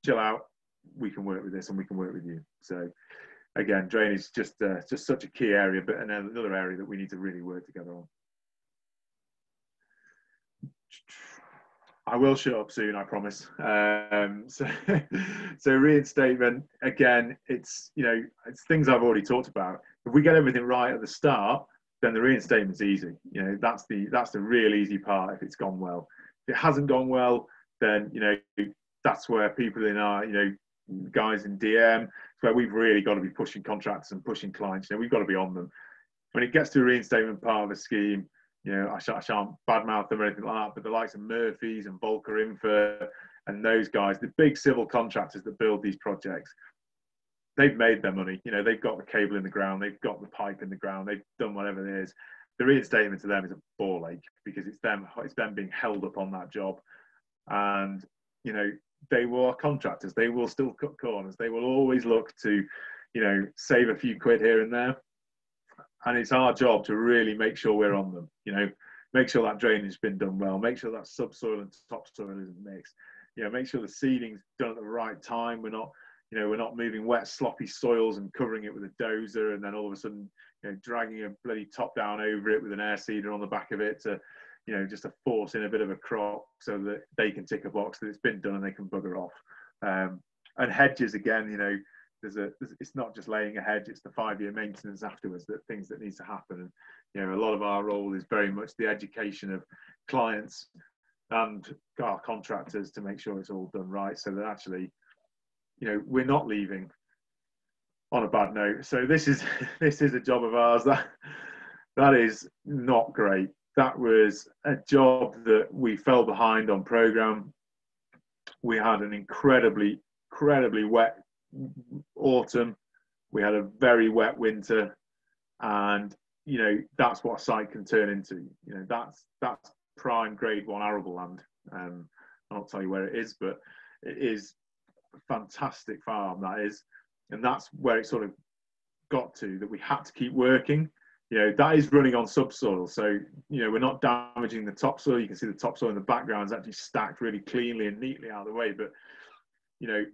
chill out, we can work with this and we can work with you. So again, drainage is just such a key area, but another area that we need to really work together on. I will shut up soon, I promise. So reinstatement, again, it's, you know, it's things I've already talked about. If we get everything right at the start, then the reinstatement's easy. You know, that's the real easy part if it's gone well. If it hasn't gone well, then, you know, that's where people in our, you know, guys in DM, it's where we've really got to be pushing contractors and pushing clients. You know, we've got to be on them. When it gets to a reinstatement part of a scheme, you know, I shan't badmouth them or anything like that, but the likes of Murphy's and Dalcour Info and those guys, the big civil contractors that build these projects, they've made their money. You know, they've got the cable in the ground, they've got the pipe in the ground, they've done whatever it is. The reinstatement to them is a ball ache, because it's them being held up on that job. And, you know, they were contractors, they will still cut corners, they will always look to, you know, save a few quid here and there. And it's our job to really make sure we're on them, you know, make sure that drainage has been done well, make sure that subsoil and topsoil is mixed, you know, make sure the seeding's done at the right time. We're not, you know, we're not moving wet, sloppy soils and covering it with a dozer and then all of a sudden, you know, dragging a bloody top down over it with an air seeder on the back of it to, you know, just to force in a bit of a crop so that they can tick a box that it's been done and they can bugger off. And hedges, again, you know, it's not just laying a hedge, it's the 5-year maintenance afterwards, that things that needs to happen. And, you know, a lot of our role is very much the education of clients and our contractors to make sure it's all done right, so that actually, you know, we're not leaving on a bad note. So this is a job of ours that is not great. That was a job that we fell behind on program. We had an incredibly wet autumn. We had a very wet winter, and, you know, that's what a site can turn into. You know, that's prime grade 1 arable land. I'll not tell you where it is, but it is a fantastic farm, that is. And that's where it sort of got to, that we had to keep working. You know, that is running on subsoil, so, you know, we're not damaging the topsoil. You can see the topsoil in the background is actually stacked really cleanly and neatly out of the way. But, you know,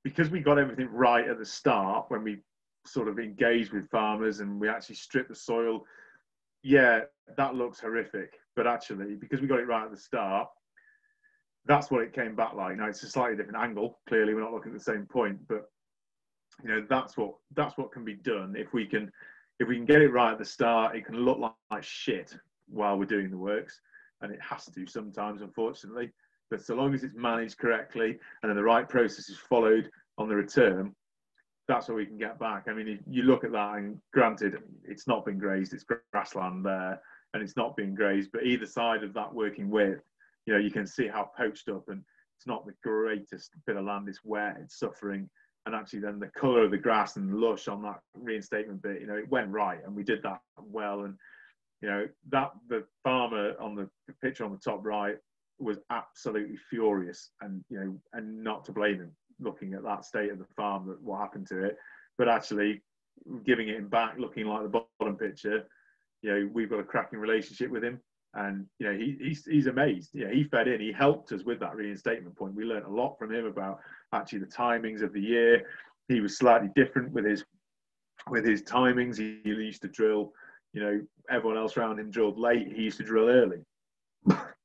because we got everything right at the start when we sort of engaged with farmers and we actually stripped the soil, yeah, that looks horrific. But actually, because we got it right at the start, that's what it came back like. Now it's a slightly different angle. Clearly, we're not looking at the same point, but you know, that's what can be done if we can get it right at the start. It can look like shit while we're doing the works, and it has to sometimes, unfortunately. But so long as it's managed correctly and then the right process is followed on the return, that's what we can get back. I mean, you look at that, and granted, it's not been grazed, it's grassland there, and it's not being grazed, but either side of that working width, you know, you can see how poached up, and it's not the greatest bit of land, it's wet, it's suffering. And actually then the colour of the grass and lush on that reinstatement bit, you know, it went right, and we did that well. And, you know, that the farmer on the picture on the top right was absolutely furious, and, you know, and not to blame him, looking at that state of the farm, that what happened to it, but actually giving it him back, looking like the bottom picture, you know, we've got a cracking relationship with him. And, you know, he's amazed. You know, he fed in, he helped us with that reinstatement point. We learned a lot from him about actually the timings of the year. He was slightly different with his timings. He used to drill, you know, everyone else around him drilled late. He used to drill early.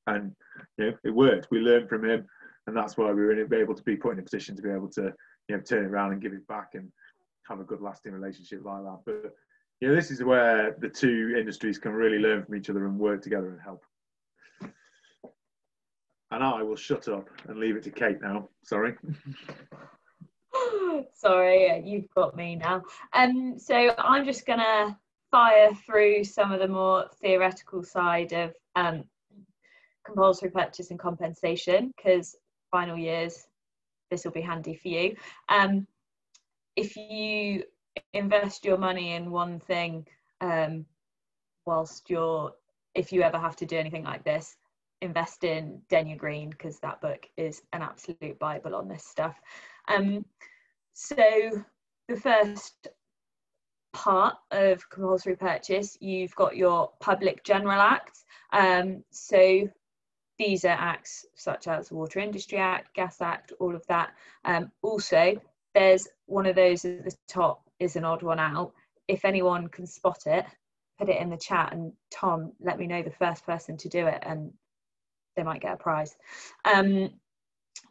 And, you know, it worked. We learned from him. And that's why we were able to be put in a position to be able to, you know, turn it around and give it back and have a good lasting relationship like that. But, you know, this is where the two industries can really learn from each other and work together and help. And I will shut up and leave it to Kate now. Sorry. Sorry, you've got me now. So I'm just going to fire through some of the more theoretical side of compulsory purchase and compensation, because final years, this will be handy for you. If you invest your money in one thing, if you ever have to do anything like this, invest in Denya Green, because that book is an absolute Bible on this stuff. So the first part of compulsory purchase, you've got your Public General Acts. So these are acts such as Water Industry Act, Gas Act, all of that. Also, there's one of those at the top is an odd one out. If anyone can spot it, put it in the chat, and Tom, let me know the first person to do it, and they might get a prize.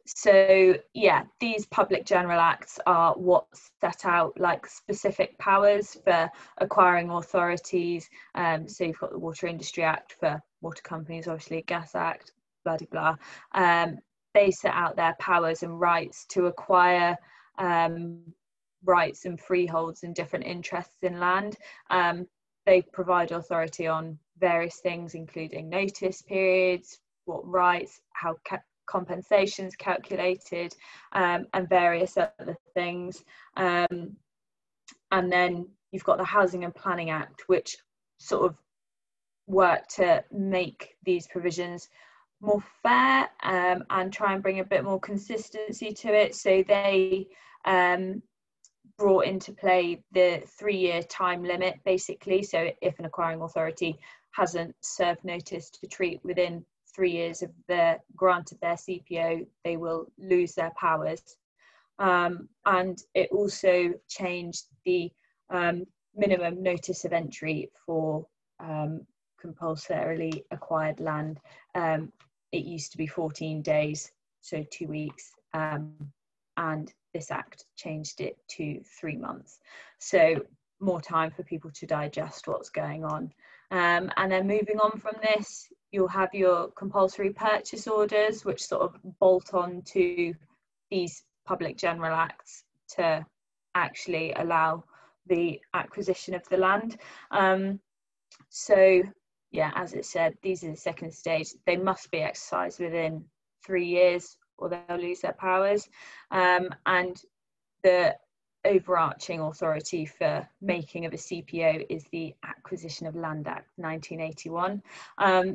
So yeah, these Public General Acts are what set out like specific powers for acquiring authorities. So you've got the Water Industry Act for water companies, obviously Gas Act, blah blah blah. They set out their powers and rights to acquire rights and freeholds and different interests in land. They provide authority on various things, including notice periods, what rights, how compensations calculated, and various other things. And then you've got the Housing and Planning Act, which sort of work to make these provisions more fair and try and bring a bit more consistency to it. So they brought into play the 3-year time limit, basically. So if an acquiring authority hasn't served notice to treat within 3 years of the grant of their CPO, they will lose their powers. And it also changed the minimum notice of entry for compulsorily acquired land. It used to be 14 days, so 2 weeks, and this act changed it to 3 months. So more time for people to digest what's going on. And then moving on from this, you'll have your compulsory purchase orders, which sort of bolt on to these Public General Acts to actually allow the acquisition of the land. So yeah, as it said, these are the second stage. They must be exercised within 3 years or they'll lose their powers. And the overarching authority for making of a CPO is the Acquisition of Land Act 1981.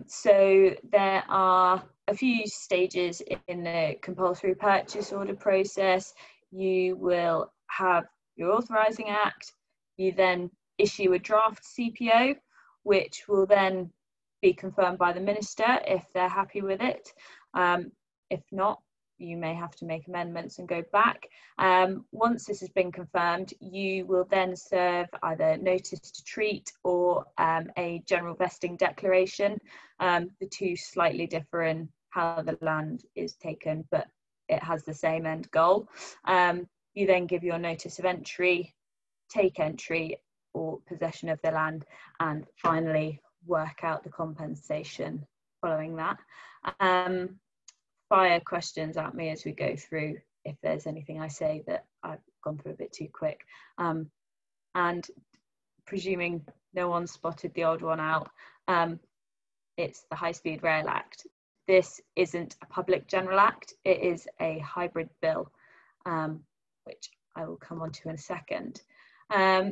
So there are a few stages in the compulsory purchase order process. You will have your authorising act, you then issue a draft CPO, which will then be confirmed by the minister if they're happy with it. If not, you may have to make amendments and go back. Once this has been confirmed, you will then serve either notice to treat or a general vesting declaration. The two slightly differ in how the land is taken, but it has the same end goal. You then give your notice of entry, take entry or possession of the land, and finally work out the compensation following that. Fire questions at me as we go through if there's anything I say that I've gone through a bit too quick. And presuming no one spotted the odd one out, it's the High Speed Rail Act. This isn't a public general act, it is a hybrid bill, which I will come on to in a second.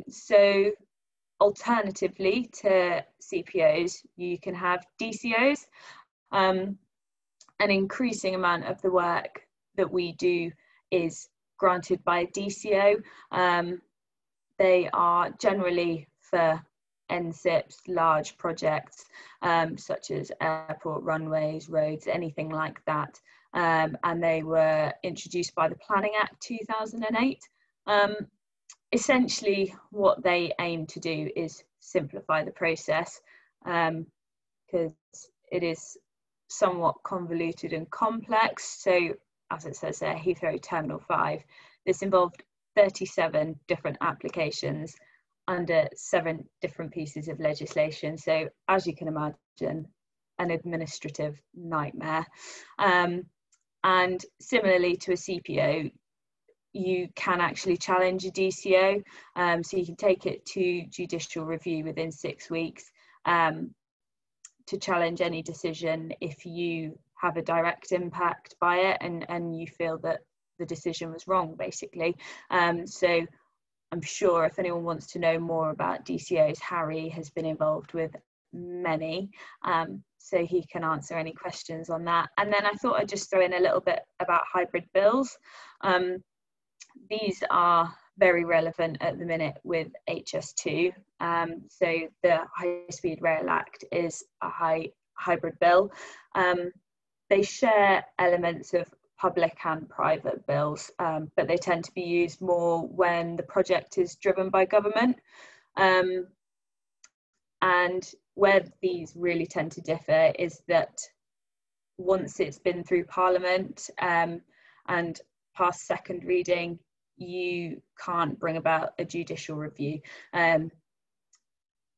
So alternatively to CPOs, you can have DCOs. An increasing amount of the work that we do is granted by a DCO. They are generally for NSIPs, large projects, such as airport runways, roads, anything like that. And they were introduced by the Planning Act 2008. Essentially, what they aim to do is simplify the process, because it is somewhat convoluted and complex. So, as it says there, Heathrow Terminal 5, this involved 37 different applications under 7 different pieces of legislation. So, as you can imagine, an administrative nightmare. And similarly to a CPO, you can actually challenge a DCO. So you can take it to judicial review within 6 weeks to challenge any decision if you have a direct impact by it and you feel that the decision was wrong, basically. So I'm sure if anyone wants to know more about DCOs, Harry has been involved with many, so he can answer any questions on that. And then I thought I'd just throw in a little bit about hybrid bills. These are very relevant at the minute with HS2. So the High Speed Rail Act is a hybrid bill. They share elements of public and private bills, but they tend to be used more when the project is driven by government. And where these really tend to differ is that once it's been through Parliament and past second reading, you can't bring about a judicial review.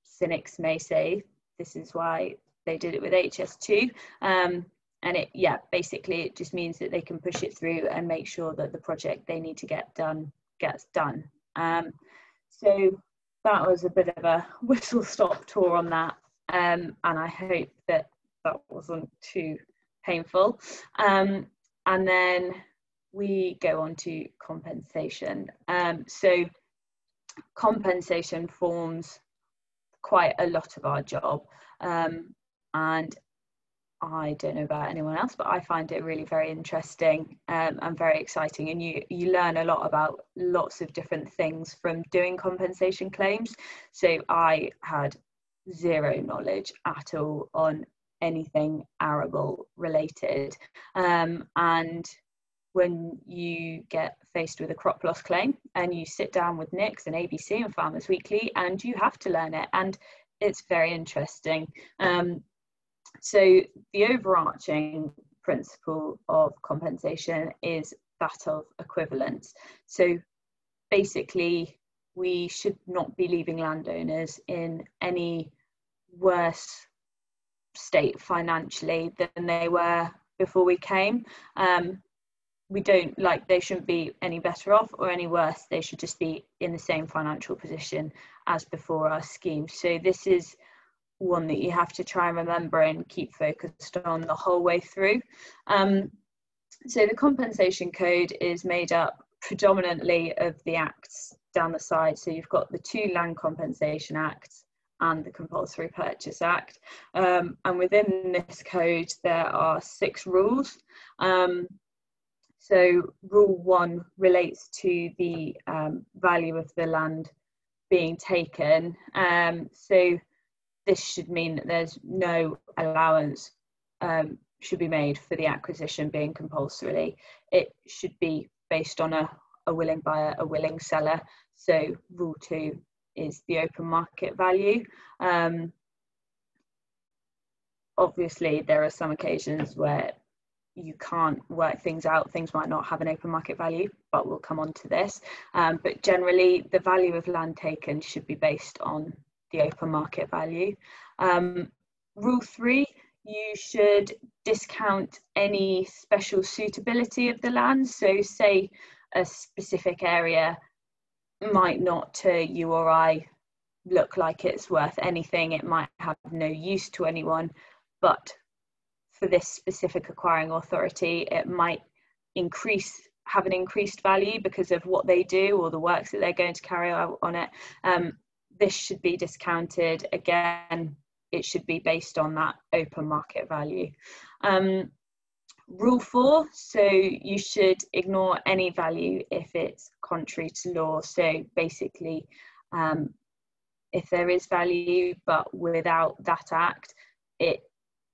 Cynics may say this is why they did it with HS2. And basically it just means that they can push it through and make sure that the project they need to get done gets done. So that was a bit of a whistle-stop tour on that, and I hope that that wasn't too painful. And then we go on to compensation. So compensation forms quite a lot of our job, and I don't know about anyone else, but I find it really very interesting and very exciting, and you learn a lot about lots of different things from doing compensation claims. So I had zero knowledge at all on anything arable related, and when you get faced with a crop loss claim and you sit down with NICS and ABC and Farmers Weekly and you have to learn it, and it's very interesting. So the overarching principle of compensation is that of equivalence. So basically, we should not be leaving landowners in any worse state financially than they were before we came. They shouldn't be any better off or any worse. They should just be in the same financial position as before our scheme. So this is one that you have to try and remember and keep focused on the whole way through. So the compensation code is made up predominantly of the acts down the side. So you've got the 2 Land Compensation Acts and the Compulsory Purchase Act. And within this code, there are 6 rules. So Rule 1 relates to the value of the land being taken. So this should mean that there's no allowance should be made for the acquisition being compulsory. It should be based on a willing buyer, a willing seller. So rule 2 is the open market value. Obviously, there are some occasions where you can't work things out. Things might not have an open market value, but we'll come on to this. But generally, the value of land taken should be based on the open market value. Rule 3, you should discount any special suitability of the land. So say a specific area might not to you or I look like it's worth anything. It might have no use to anyone, but for this specific acquiring authority, it might have an increased value because of what they do or the works that they're going to carry out on it. This should be discounted. Again, it should be based on that open market value. Rule 4, so you should ignore any value if it's contrary to law. So basically, if there is value, but without that act, it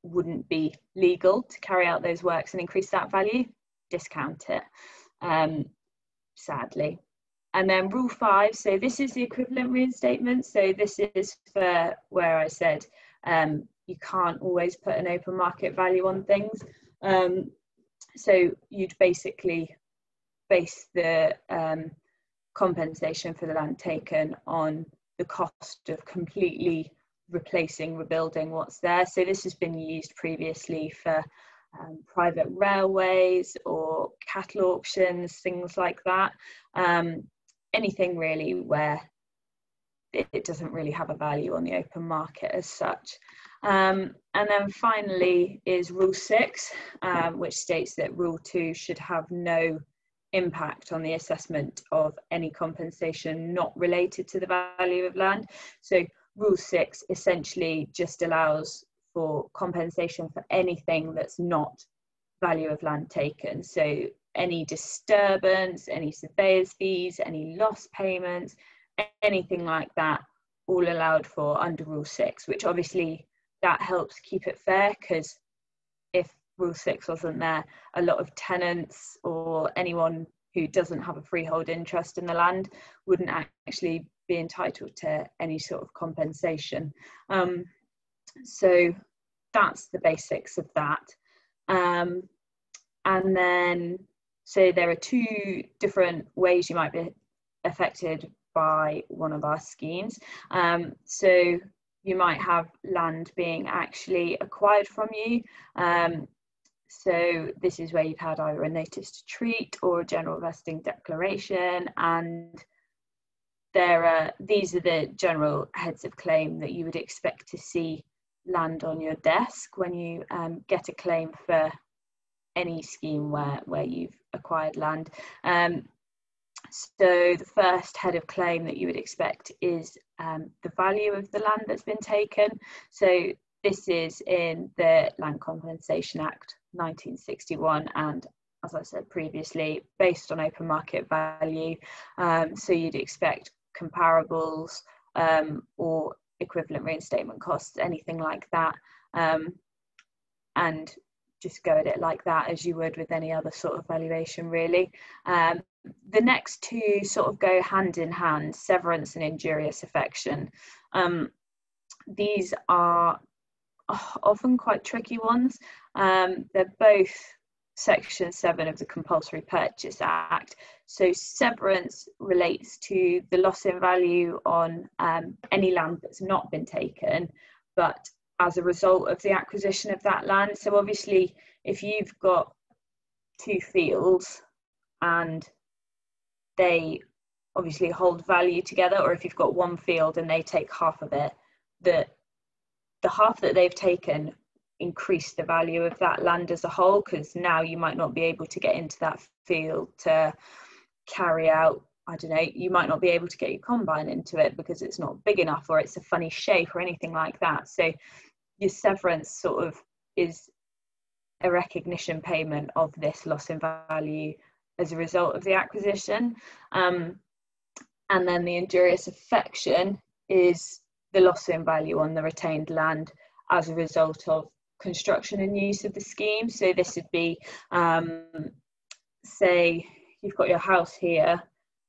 wouldn't be legal to carry out those works and increase that value, discount it, sadly. And then rule 5, so this is the equivalent reinstatement. So this is for where I said you can't always put an open market value on things. So you'd basically base the compensation for the land taken on the cost of completely replacing, rebuilding what's there. So this has been used previously for private railways or cattle auctions, things like that. Anything really where it doesn't really have a value on the open market as such. And then finally is rule 6, which states that rule 2 should have no impact on the assessment of any compensation not related to the value of land. So rule 6 essentially just allows for compensation for anything that's not value of land taken. So any disturbance, any surveyor's fees, any loss payments, anything like that, all allowed for under rule 6, which obviously that helps keep it fair, because if rule 6 wasn't there, a lot of tenants or anyone who doesn't have a freehold interest in the land wouldn't actually be entitled to any sort of compensation. So that's the basics of that. And then, so there are 2 different ways you might be affected by one of our schemes. So you might have land being actually acquired from you. So this is where you've had either a notice to treat or a general vesting declaration, and these are the general heads of claim that you would expect to see land on your desk when you get a claim for any scheme where you've acquired land. So the first head of claim that you would expect is the value of the land that's been taken. So this is in the Land Compensation Act 1961, and as I said previously, based on open market value. So you'd expect comparables or equivalent reinstatement costs, anything like that, and just go at it like that as you would with any other sort of valuation, really. The next 2 sort of go hand in hand, severance and injurious affection. These are often quite tricky ones. They're both Section 7 of the Compulsory Purchase Act. So severance relates to the loss in value on any land that's not been taken, but as a result of the acquisition of that land. So obviously, if you've got 2 fields and they obviously hold value together, or if you've got 1 field and they take half of it, the half that they've taken increase the value of that land as a whole, because now you might not be able to get into that field to carry out, I don't know, you might not be able to get your combine into it because it's not big enough, or it's a funny shape or anything like that. So your severance sort of is a recognition payment of this loss in value as a result of the acquisition. And then the injurious affection is the loss in value on the retained land as a result of construction and use of the scheme. So this would be, say you've got your house here,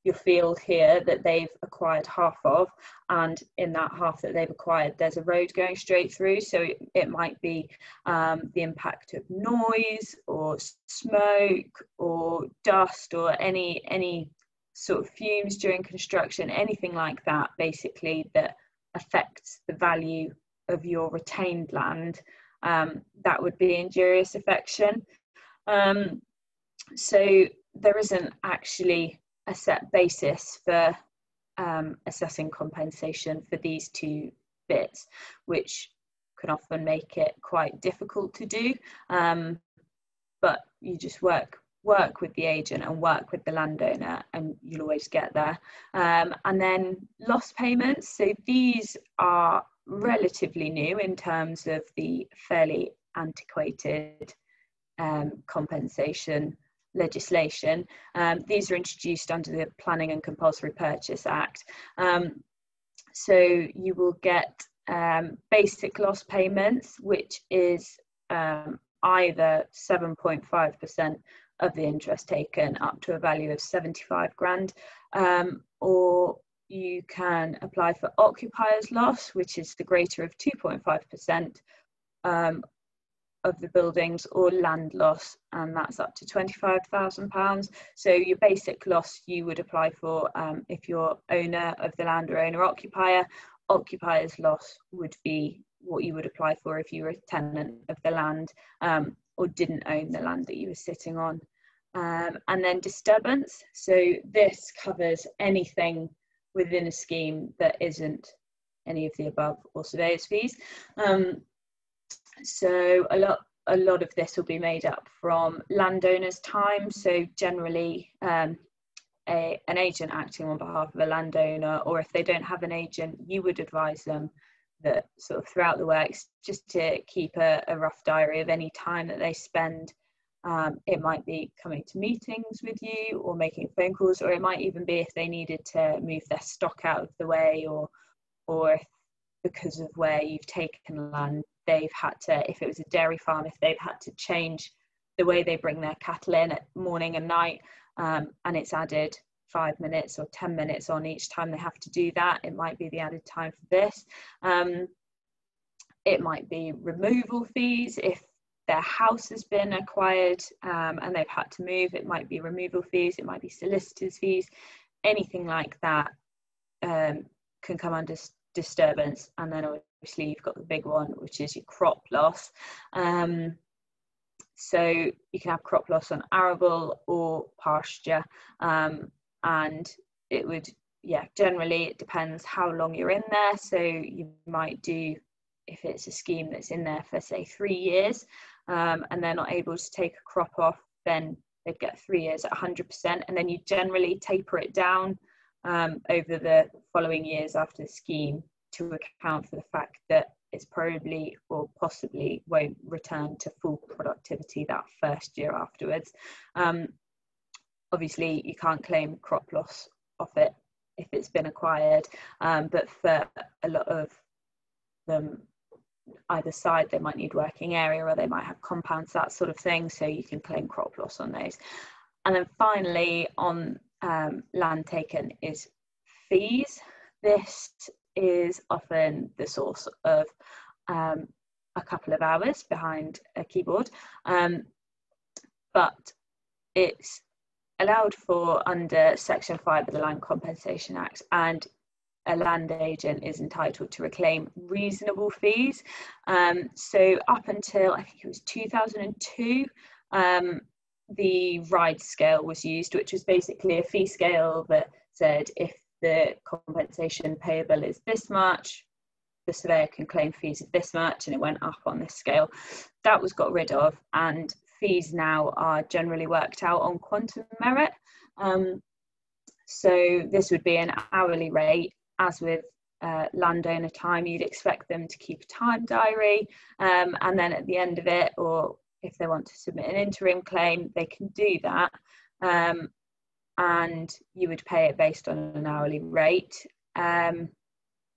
your field here that they've acquired half of, and in that half that they've acquired there's a road going straight through, so it might be the impact of noise or smoke or dust or any sort of fumes during construction, anything like that basically that affects the value of your retained land. That would be injurious affection. So there isn't actually a set basis for assessing compensation for these two bits, which can often make it quite difficult to do. But you just work with the agent and work with the landowner, and you'll always get there. And then loss payments. So these are relatively new in terms of the fairly antiquated compensation legislation. These are introduced under the Planning and Compulsory Purchase Act. So you will get basic loss payments, which is either 7.5% of the interest taken up to a value of 75 grand, or you can apply for occupier's loss, which is the greater of 2.5% of the buildings, or land loss, and that's up to £25,000. So your basic loss you would apply for if you're owner of the land or owner occupier. Occupier's loss would be what you would apply for if you were a tenant of the land or didn't own the land that you were sitting on. And then disturbance. So this covers anything within a scheme that isn't any of the above or surveyor's fees. So a lot of this will be made up from landowners' time. So generally an agent acting on behalf of a landowner, or if they don't have an agent, you would advise them that sort of throughout the works, just to keep a rough diary of any time that they spend. It might be coming to meetings with you or making phone calls, or it might even be if they needed to move their stock out of the way, or if because of where you've taken land, they've had to, if it was a dairy farm, if they've had to change the way they bring their cattle in at morning and night, and it's added 5 minutes or 10 minutes on each time they have to do that, it might be the added time for this. It might be removal fees. If their house has been acquired and they've had to move, it might be removal fees, it might be solicitors' fees, anything like that can come under disturbance. And then obviously you've got the big one, which is your crop loss. So you can have crop loss on arable or pasture, and it would, generally it depends how long you're in there. So you might do, if it's a scheme that's in there for say 3 years, and they're not able to take a crop off, then they'd get 3 years at 100%, and then you generally taper it down over the following years after the scheme to account for the fact that it's probably or possibly won't return to full productivity that first year afterwards. Obviously you can't claim crop loss off it if it's been acquired, but for a lot of them, either side, they might need working area or they might have compounds, that sort of thing, so you can claim crop loss on those. And then finally on land taken is fees. This is often the source of a couple of hours behind a keyboard, but it's allowed for under Section 5 of the Land Compensation Act, and a land agent is entitled to reclaim reasonable fees. So up until, I think it was 2002, the RIDE scale was used, which was basically a fee scale that said if the compensation payable is this much, the surveyor can claim fees of this much, and it went up on this scale. That was got rid of, and fees now are generally worked out on quantum merit. So this would be an hourly rate. As with landowner time, you'd expect them to keep a time diary, and then at the end of it, or if they want to submit an interim claim, they can do that, and you would pay it based on an hourly rate.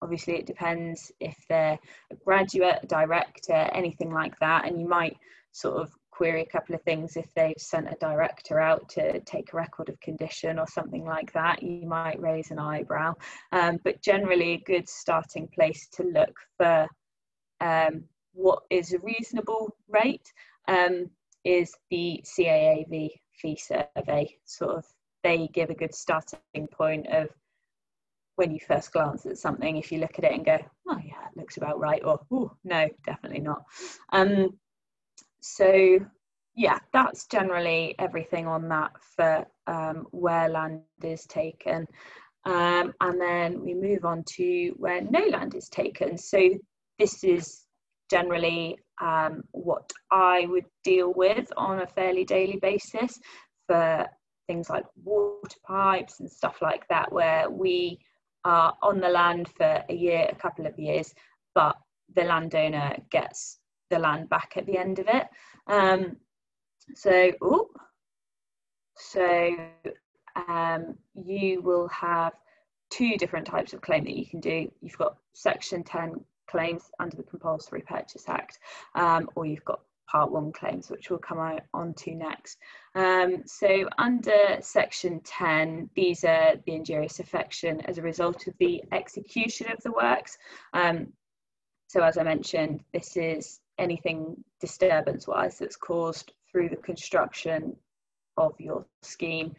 Obviously, it depends if they're a graduate, a director, anything like that, and you might sort of query a couple of things if they've sent a director out to take a record of condition or something like that. You might raise an eyebrow, but generally a good starting place to look for what is a reasonable rate is the CAAV fee survey. Sort of, they give a good starting point of, when you first glance at something, if you look at it and go, oh yeah, it looks about right, or oh no, definitely not. So yeah, that's generally everything on that for where land is taken. And then we move on to where no land is taken. So this is generally what I would deal with on a fairly daily basis for things like water pipes and stuff like that, where we are on the land for a year, a couple of years, but the landowner gets the land back at the end of it. You will have two different types of claim that you can do. You've got Section 10 claims under the Compulsory Purchase Act, or you've got Part 1 claims, which we'll come on to next. So under Section 10, these are the injurious affection as a result of the execution of the works. So as I mentioned, this is anything disturbance-wise that's caused through the construction of your scheme.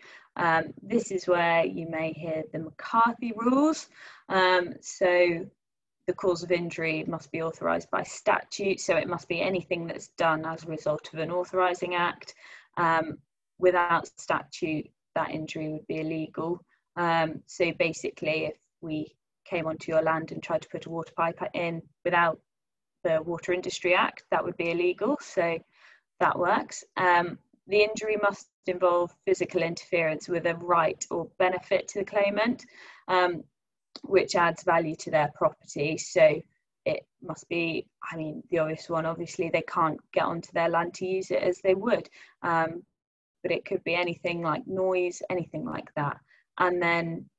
This is where you may hear the Mccarthy Rules. So the cause of injury must be authorised by statute, so it must be anything that's done as a result of an authorising act. Without statute, that injury would be illegal. So basically, if we came onto your land and tried to put a water pipe in without the Water Industry Act, that would be illegal, so that works. The injury must involve physical interference with a right or benefit to the claimant, which adds value to their property. So it must be, I mean, the obvious one, obviously they can't get onto their land to use it as they would, but it could be anything like noise, anything like that. And then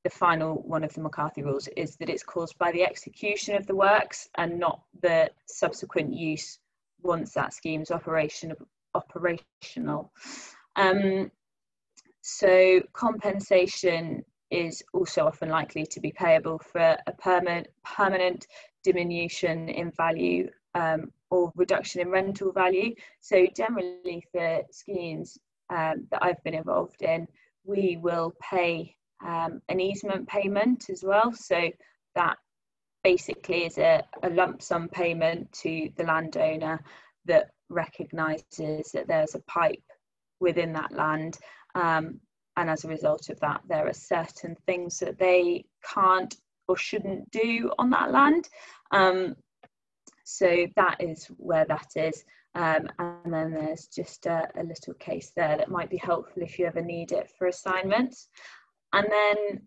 the final one of the Mccarthy Rules is that it's caused by the execution of the works and not the subsequent use once that scheme's operational. So compensation is also often likely to be payable for a permanent diminution in value or reduction in rental value. So generally for schemes that I've been involved in, we will pay an easement payment as well. So that basically is a lump sum payment to the landowner that recognises that there's a pipe within that land, and as a result of that there are certain things that they can't or shouldn't do on that land. So that is where that is, and then there's just a little case there that might be helpful if you ever need it for assignments. And then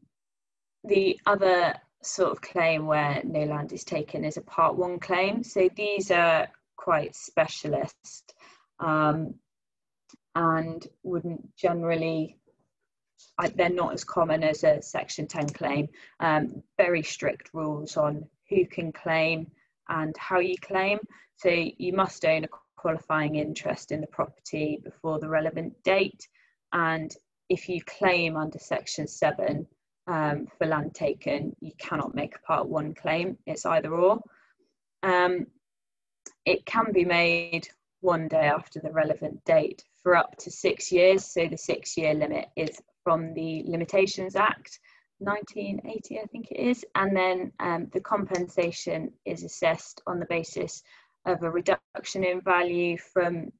the other sort of claim where no land is taken is a Part 1 claim. So these are quite specialist and wouldn't generally, they're not as common as a Section 10 claim. Very strict rules on who can claim and how you claim. So you must own a qualifying interest in the property before the relevant date, and if you claim under Section 7 for land taken, you cannot make a Part 1 claim. It's either or. It can be made one day after the relevant date for up to 6 years. So the 6-year limit is from the Limitations Act 1980, I think it is. And then the compensation is assessed on the basis of a reduction in value from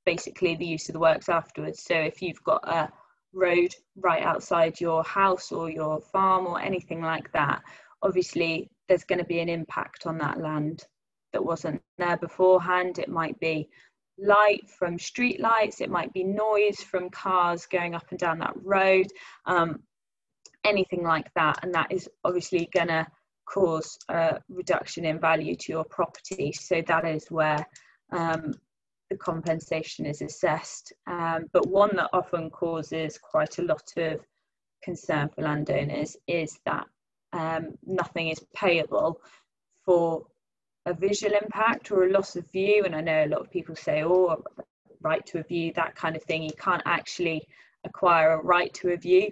basically the use of the works afterwards. So if you've got a road right outside your house or your farm or anything like that, obviously there's going to be an impact on that land that wasn't there beforehand. It might be light from street lights, it might be noise from cars going up and down that road, anything like that, and that is obviously going to cause a reduction in value to your property. So that is where the compensation is assessed, but one that often causes quite a lot of concern for landowners is that nothing is payable for a visual impact or a loss of view. And I know a lot of people say, oh, right to a view, that kind of thing. You can't actually acquire a right to a view.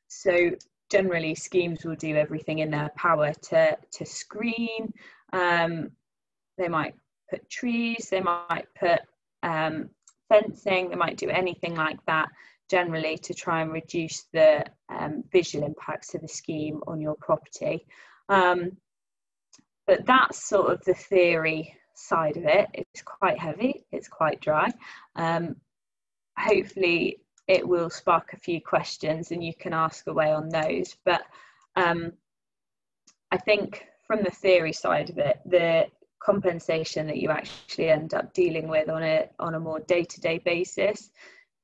So generally schemes will do everything in their power to screen. They might put trees, they might put fencing, they might do anything like that, generally to try and reduce the visual impacts of the scheme on your property. But that's sort of the theory side of it. It's quite heavy, it's quite dry. Hopefully it will spark a few questions and you can ask away on those. But I think from the theory side of it, the compensation that you actually end up dealing with on a more day-to-day basis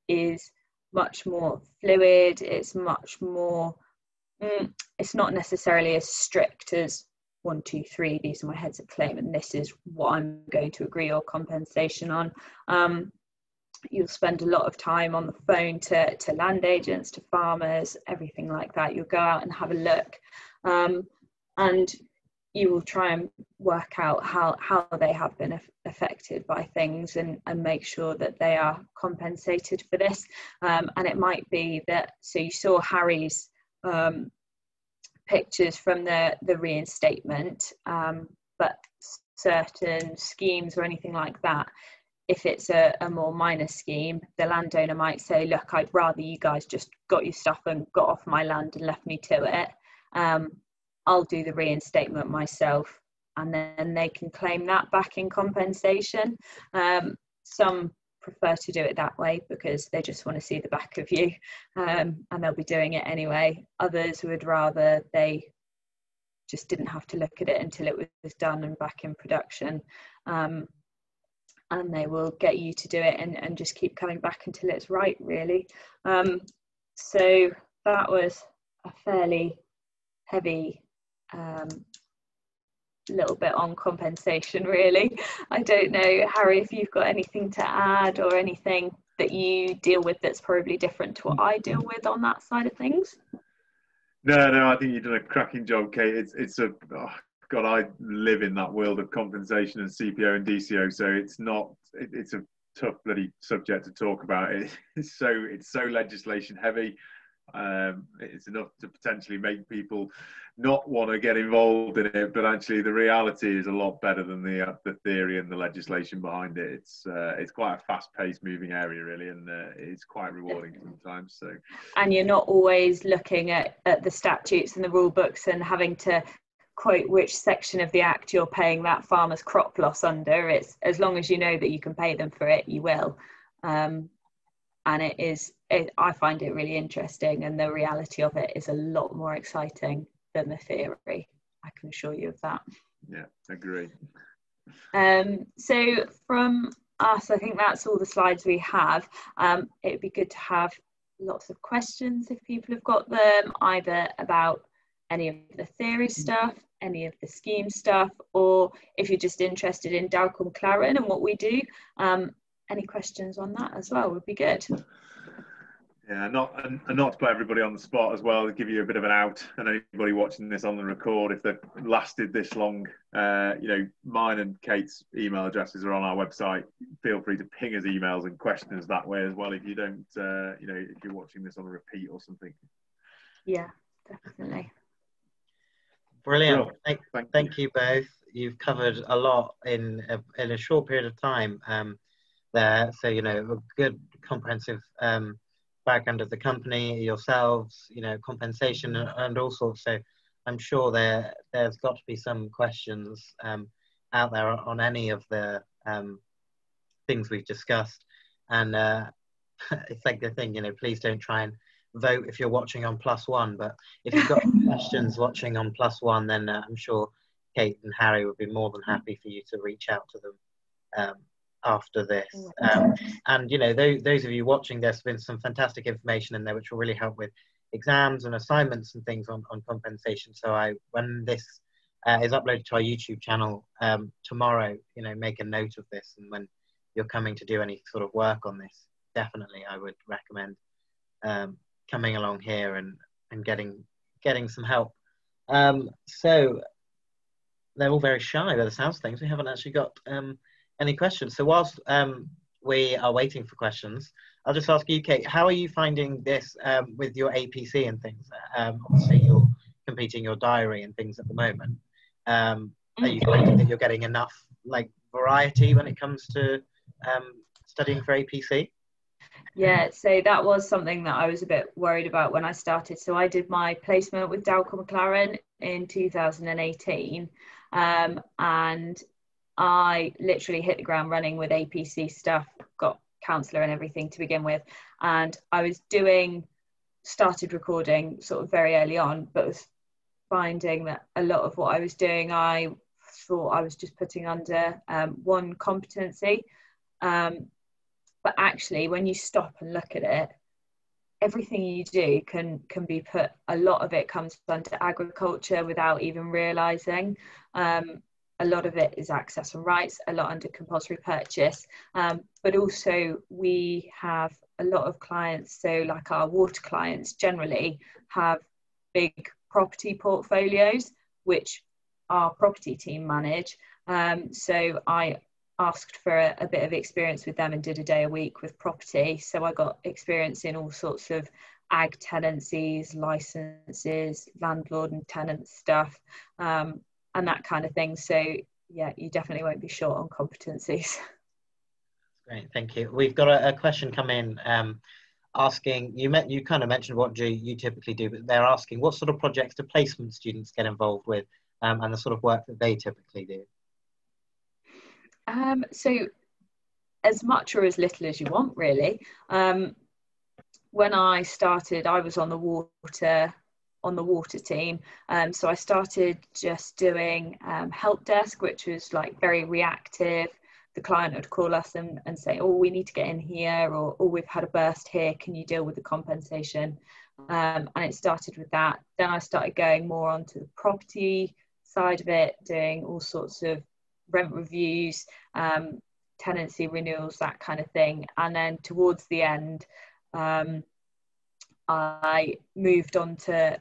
is much more fluid. It's much more, it's not necessarily as strict as 1, 2, 3, these are my heads of claim and this is what I'm going to agree or compensation on. You'll spend a lot of time on the phone to land agents, to farmers, everything like that. You'll go out and have a look, and you will try and work out how they have been affected by things and make sure that they are compensated for this. And it might be that, so you saw Harry's pictures from the reinstatement, but certain schemes or anything like that, if it's a more minor scheme, the landowner might say, look, I'd rather you guys just got your stuff and got off my land and left me to it. I'll do the reinstatement myself, and then they can claim that back in compensation. Some prefer to do it that way because they just want to see the back of you, and they'll be doing it anyway. Others would rather they just didn't have to look at it until it was done and back in production. And they will get you to do it and just keep coming back until it's right, really. So that was a fairly heavy little bit on compensation, really. I don't know, Harry, if you've got anything to add or anything that you deal with that's probably different to what I deal with on that side of things. No, I think you've done a cracking job, Kate. It's a God, I live in that world of compensation and CPO and DCO, so it's a tough bloody subject to talk about. It's so legislation heavy. It's enough to potentially make people not want to get involved in it, but actually the reality is a lot better than the theory and the legislation behind it. It's quite a fast-paced moving area, really, and it's quite rewarding sometimes. So, and you're not always looking at the statutes and the rule books and having to quote which section of the act you're paying that farmer's crop loss under. It's as long as you know that you can pay them for it, you will. And I find it really interesting, and the reality of it is a lot more exciting than the theory. I can assure you of that. Yeah, agree. So from us, I think that's all the slides we have. It'd be good to have lots of questions if people have got them, either about any of the theory stuff, any of the scheme stuff, or if you're just interested in Dalcour Maclaren and what we do, any questions on that as well would be good. Yeah, not to put everybody on the spot as well, to give you a bit of an out, and anybody watching this on the record, if they've lasted this long, mine and Kate's email addresses are on our website. Feel free to ping us emails and questions that way as well, if you don't, if you're watching this on a repeat or something. Yeah, definitely. Brilliant. Thank you both. You've covered a lot in a short period of time there. So, a good comprehensive background of the company, yourselves, compensation and all sorts. So I'm sure there's got to be some questions out there on any of the things we've discussed. And it's like the thing, please don't try and vote if you're watching on +1, but if you've got questions watching on +1, then I'm sure Kate and Harry would be more than happy for you to reach out to them after this. And those of you watching, there's been some fantastic information in there which will really help with exams and assignments and things on compensation. So when this is uploaded to our YouTube channel tomorrow, make a note of this, and when you're coming to do any sort of work on this, definitely I would recommend coming along here and getting getting some help. So they're all very shy by the sounds of things. We haven't actually got any questions. So whilst we are waiting for questions, I'll just ask you, Kate, how are you finding this with your APC and things? Obviously, you're completing your diary and things at the moment. Are you finding that you're getting enough like variety when it comes to studying for APC? Yeah, so that was something that I was a bit worried about when I started. So I did my placement with Dalcour Maclaren in 2018, and I literally hit the ground running with APC stuff, got counsellor and everything to begin with, and I was started recording sort of very early on, but was finding that a lot of what I was doing, I thought I was just putting under one competency. But actually, when you stop and look at it, everything you do can be put, a lot of it comes under agriculture without even realising. A lot of it is access and rights, a lot under compulsory purchase. But also we have a lot of clients, so like our water clients generally have big property portfolios, which our property team manage. So I asked for a bit of experience with them and did a day a week with property. So I got experience in all sorts of ag tenancies, licenses, landlord and tenant stuff, and that kind of thing. So yeah, you definitely won't be short on competencies. Great, thank you. We've got a question come in asking, you kind of mentioned what you typically do, but they're asking what sort of projects do placement students get involved with, and the sort of work that they typically do. So as much or as little as you want, really. When I started, I was on the water team, so I started just doing help desk, which was like very reactive. The client would call us and say, oh, we need to get in here, or oh, we've had a burst here, can you deal with the compensation? And it started with that. Then I started going more onto the property side of it, doing all sorts of rent reviews, tenancy renewals, that kind of thing. And then towards the end, I moved on to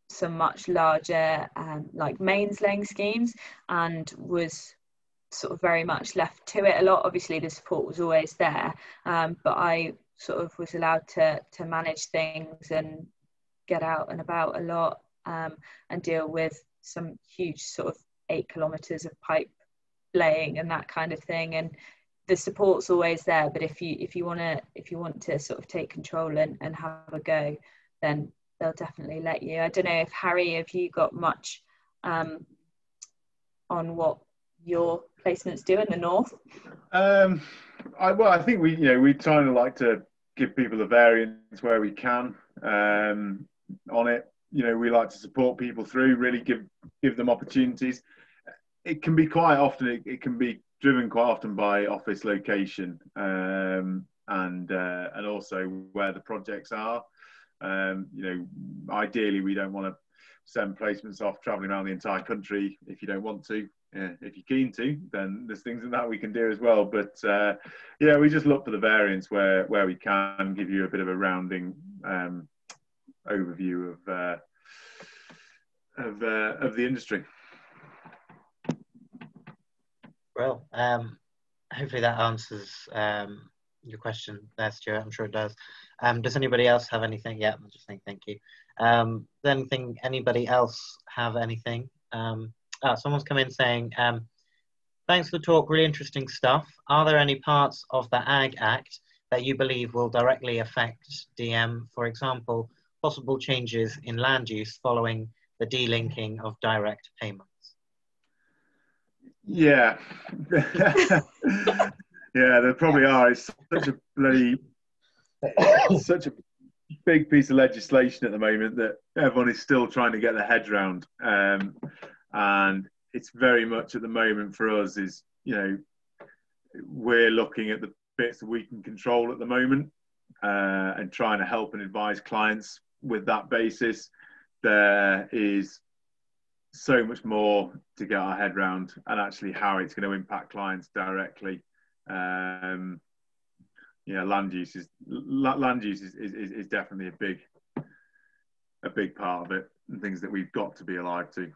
some much larger like mains laying schemes, and was sort of very much left to it a lot. Obviously the support was always there, but I sort of was allowed to manage things and get out and about a lot, and deal with some huge sort of 8 kilometers of pipe laying and that kind of thing. And the support's always there, but if you want to sort of take control and have a go, then they'll definitely let you. I don't know if Harry, have you got much on what your placements do in the north? I think we kind of like to give people a variance where we can on it. We like to support people through, really give them opportunities. It can be quite often, it can be driven quite often by office location, and also where the projects are. Ideally we don't want to send placements off traveling around the entire country if you don't want to. If you're keen to, then there's things that we can do as well. But we just look for the variance where we can, give you a bit of a rounding overview of the industry. Well, hopefully that answers your question there, Stuart. I'm sure it does. Does anybody else have anything? Yeah, I'm just saying thank you. Anybody else have anything? Someone's come in saying, thanks for the talk, really interesting stuff. Are there any parts of the Ag Act that you believe will directly affect DM, for example, possible changes in land use following the delinking of direct payments? Yeah. Yeah, there probably are. It's such a big piece of legislation at the moment that everyone is still trying to get their heads around. And it's very much at the moment for us is, we're looking at the bits that we can control at the moment, and trying to help and advise clients with that basis. There is so much more to get our head around, and actually how it's going to impact clients directly. Land use is definitely a big part of it. and things that we've got to be alive to.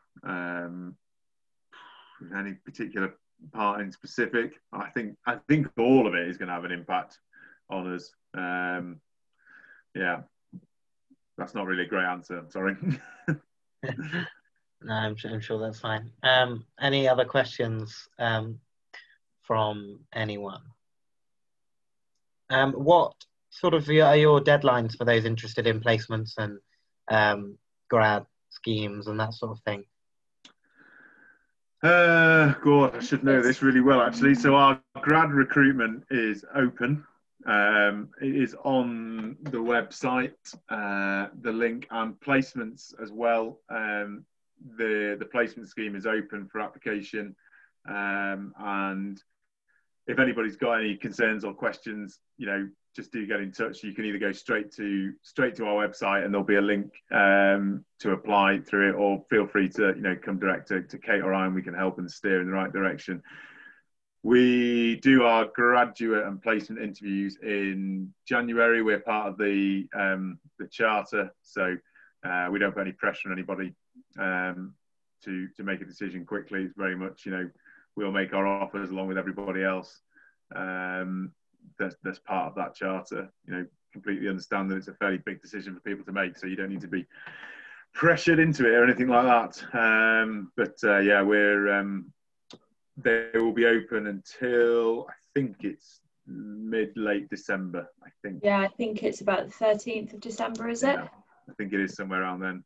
Any particular part in specific, I think all of it is going to have an impact on us. Yeah, that's not really a great answer. I'm sorry. No, I'm sure that's fine. Any other questions from anyone? What sort of are your deadlines for those interested in placements and grad schemes and that sort of thing? God, I should know this really well, actually. So our grad recruitment is open. It is on the website, the link, and placements as well. The placement scheme is open for application, and if anybody's got any concerns or questions, just do get in touch. You can either go straight to our website, and there'll be a link to apply through it, or feel free to come direct to Kate or I, and we can help and steer in the right direction. We do our graduate and placement interviews in January. We're part of the charter, so we don't put any pressure on anybody to make a decision quickly. It's very much, we'll make our offers along with everybody else. That's part of that charter. Completely understand that it's a fairly big decision for people to make, so you don't need to be pressured into it or anything like that. Yeah, they will be open until I think it's late December. I think. Yeah, I think it's about the 13th of December, is it? I think it is somewhere around then.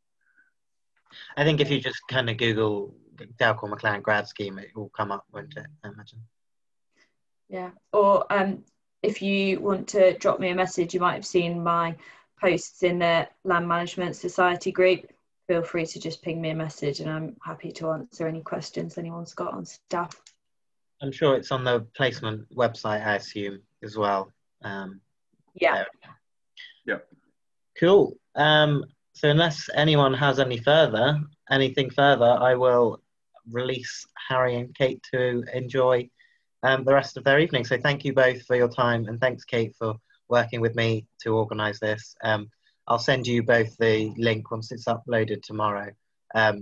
I think if you just kind of Google Dalcour Maclaren grad scheme, it will come up, won't it? I imagine. Yeah. Or if you want to drop me a message, you might have seen my posts in the Land Management Society group. Feel free to just ping me a message, and I'm happy to answer any questions anyone's got on staff. I'm sure it's on the placement website, I assume, as well. Yeah. Yeah. Cool. So unless anyone has anything further, I will release Harry and Kate to enjoy the rest of their evening. So thank you both for your time, and thanks, Kate, for working with me to organise this. I'll send you both the link once it's uploaded tomorrow,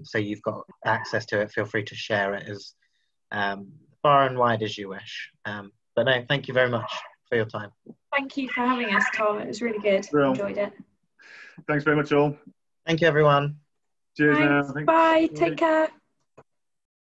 so you've got access to it. Feel free to share it as far and wide as you wish. But no, thank you very much for your time. Thank you for having us, Tom. It was really good. Enjoyed it. Thanks very much, all. Thank you, everyone. Cheers. Bye. Take care.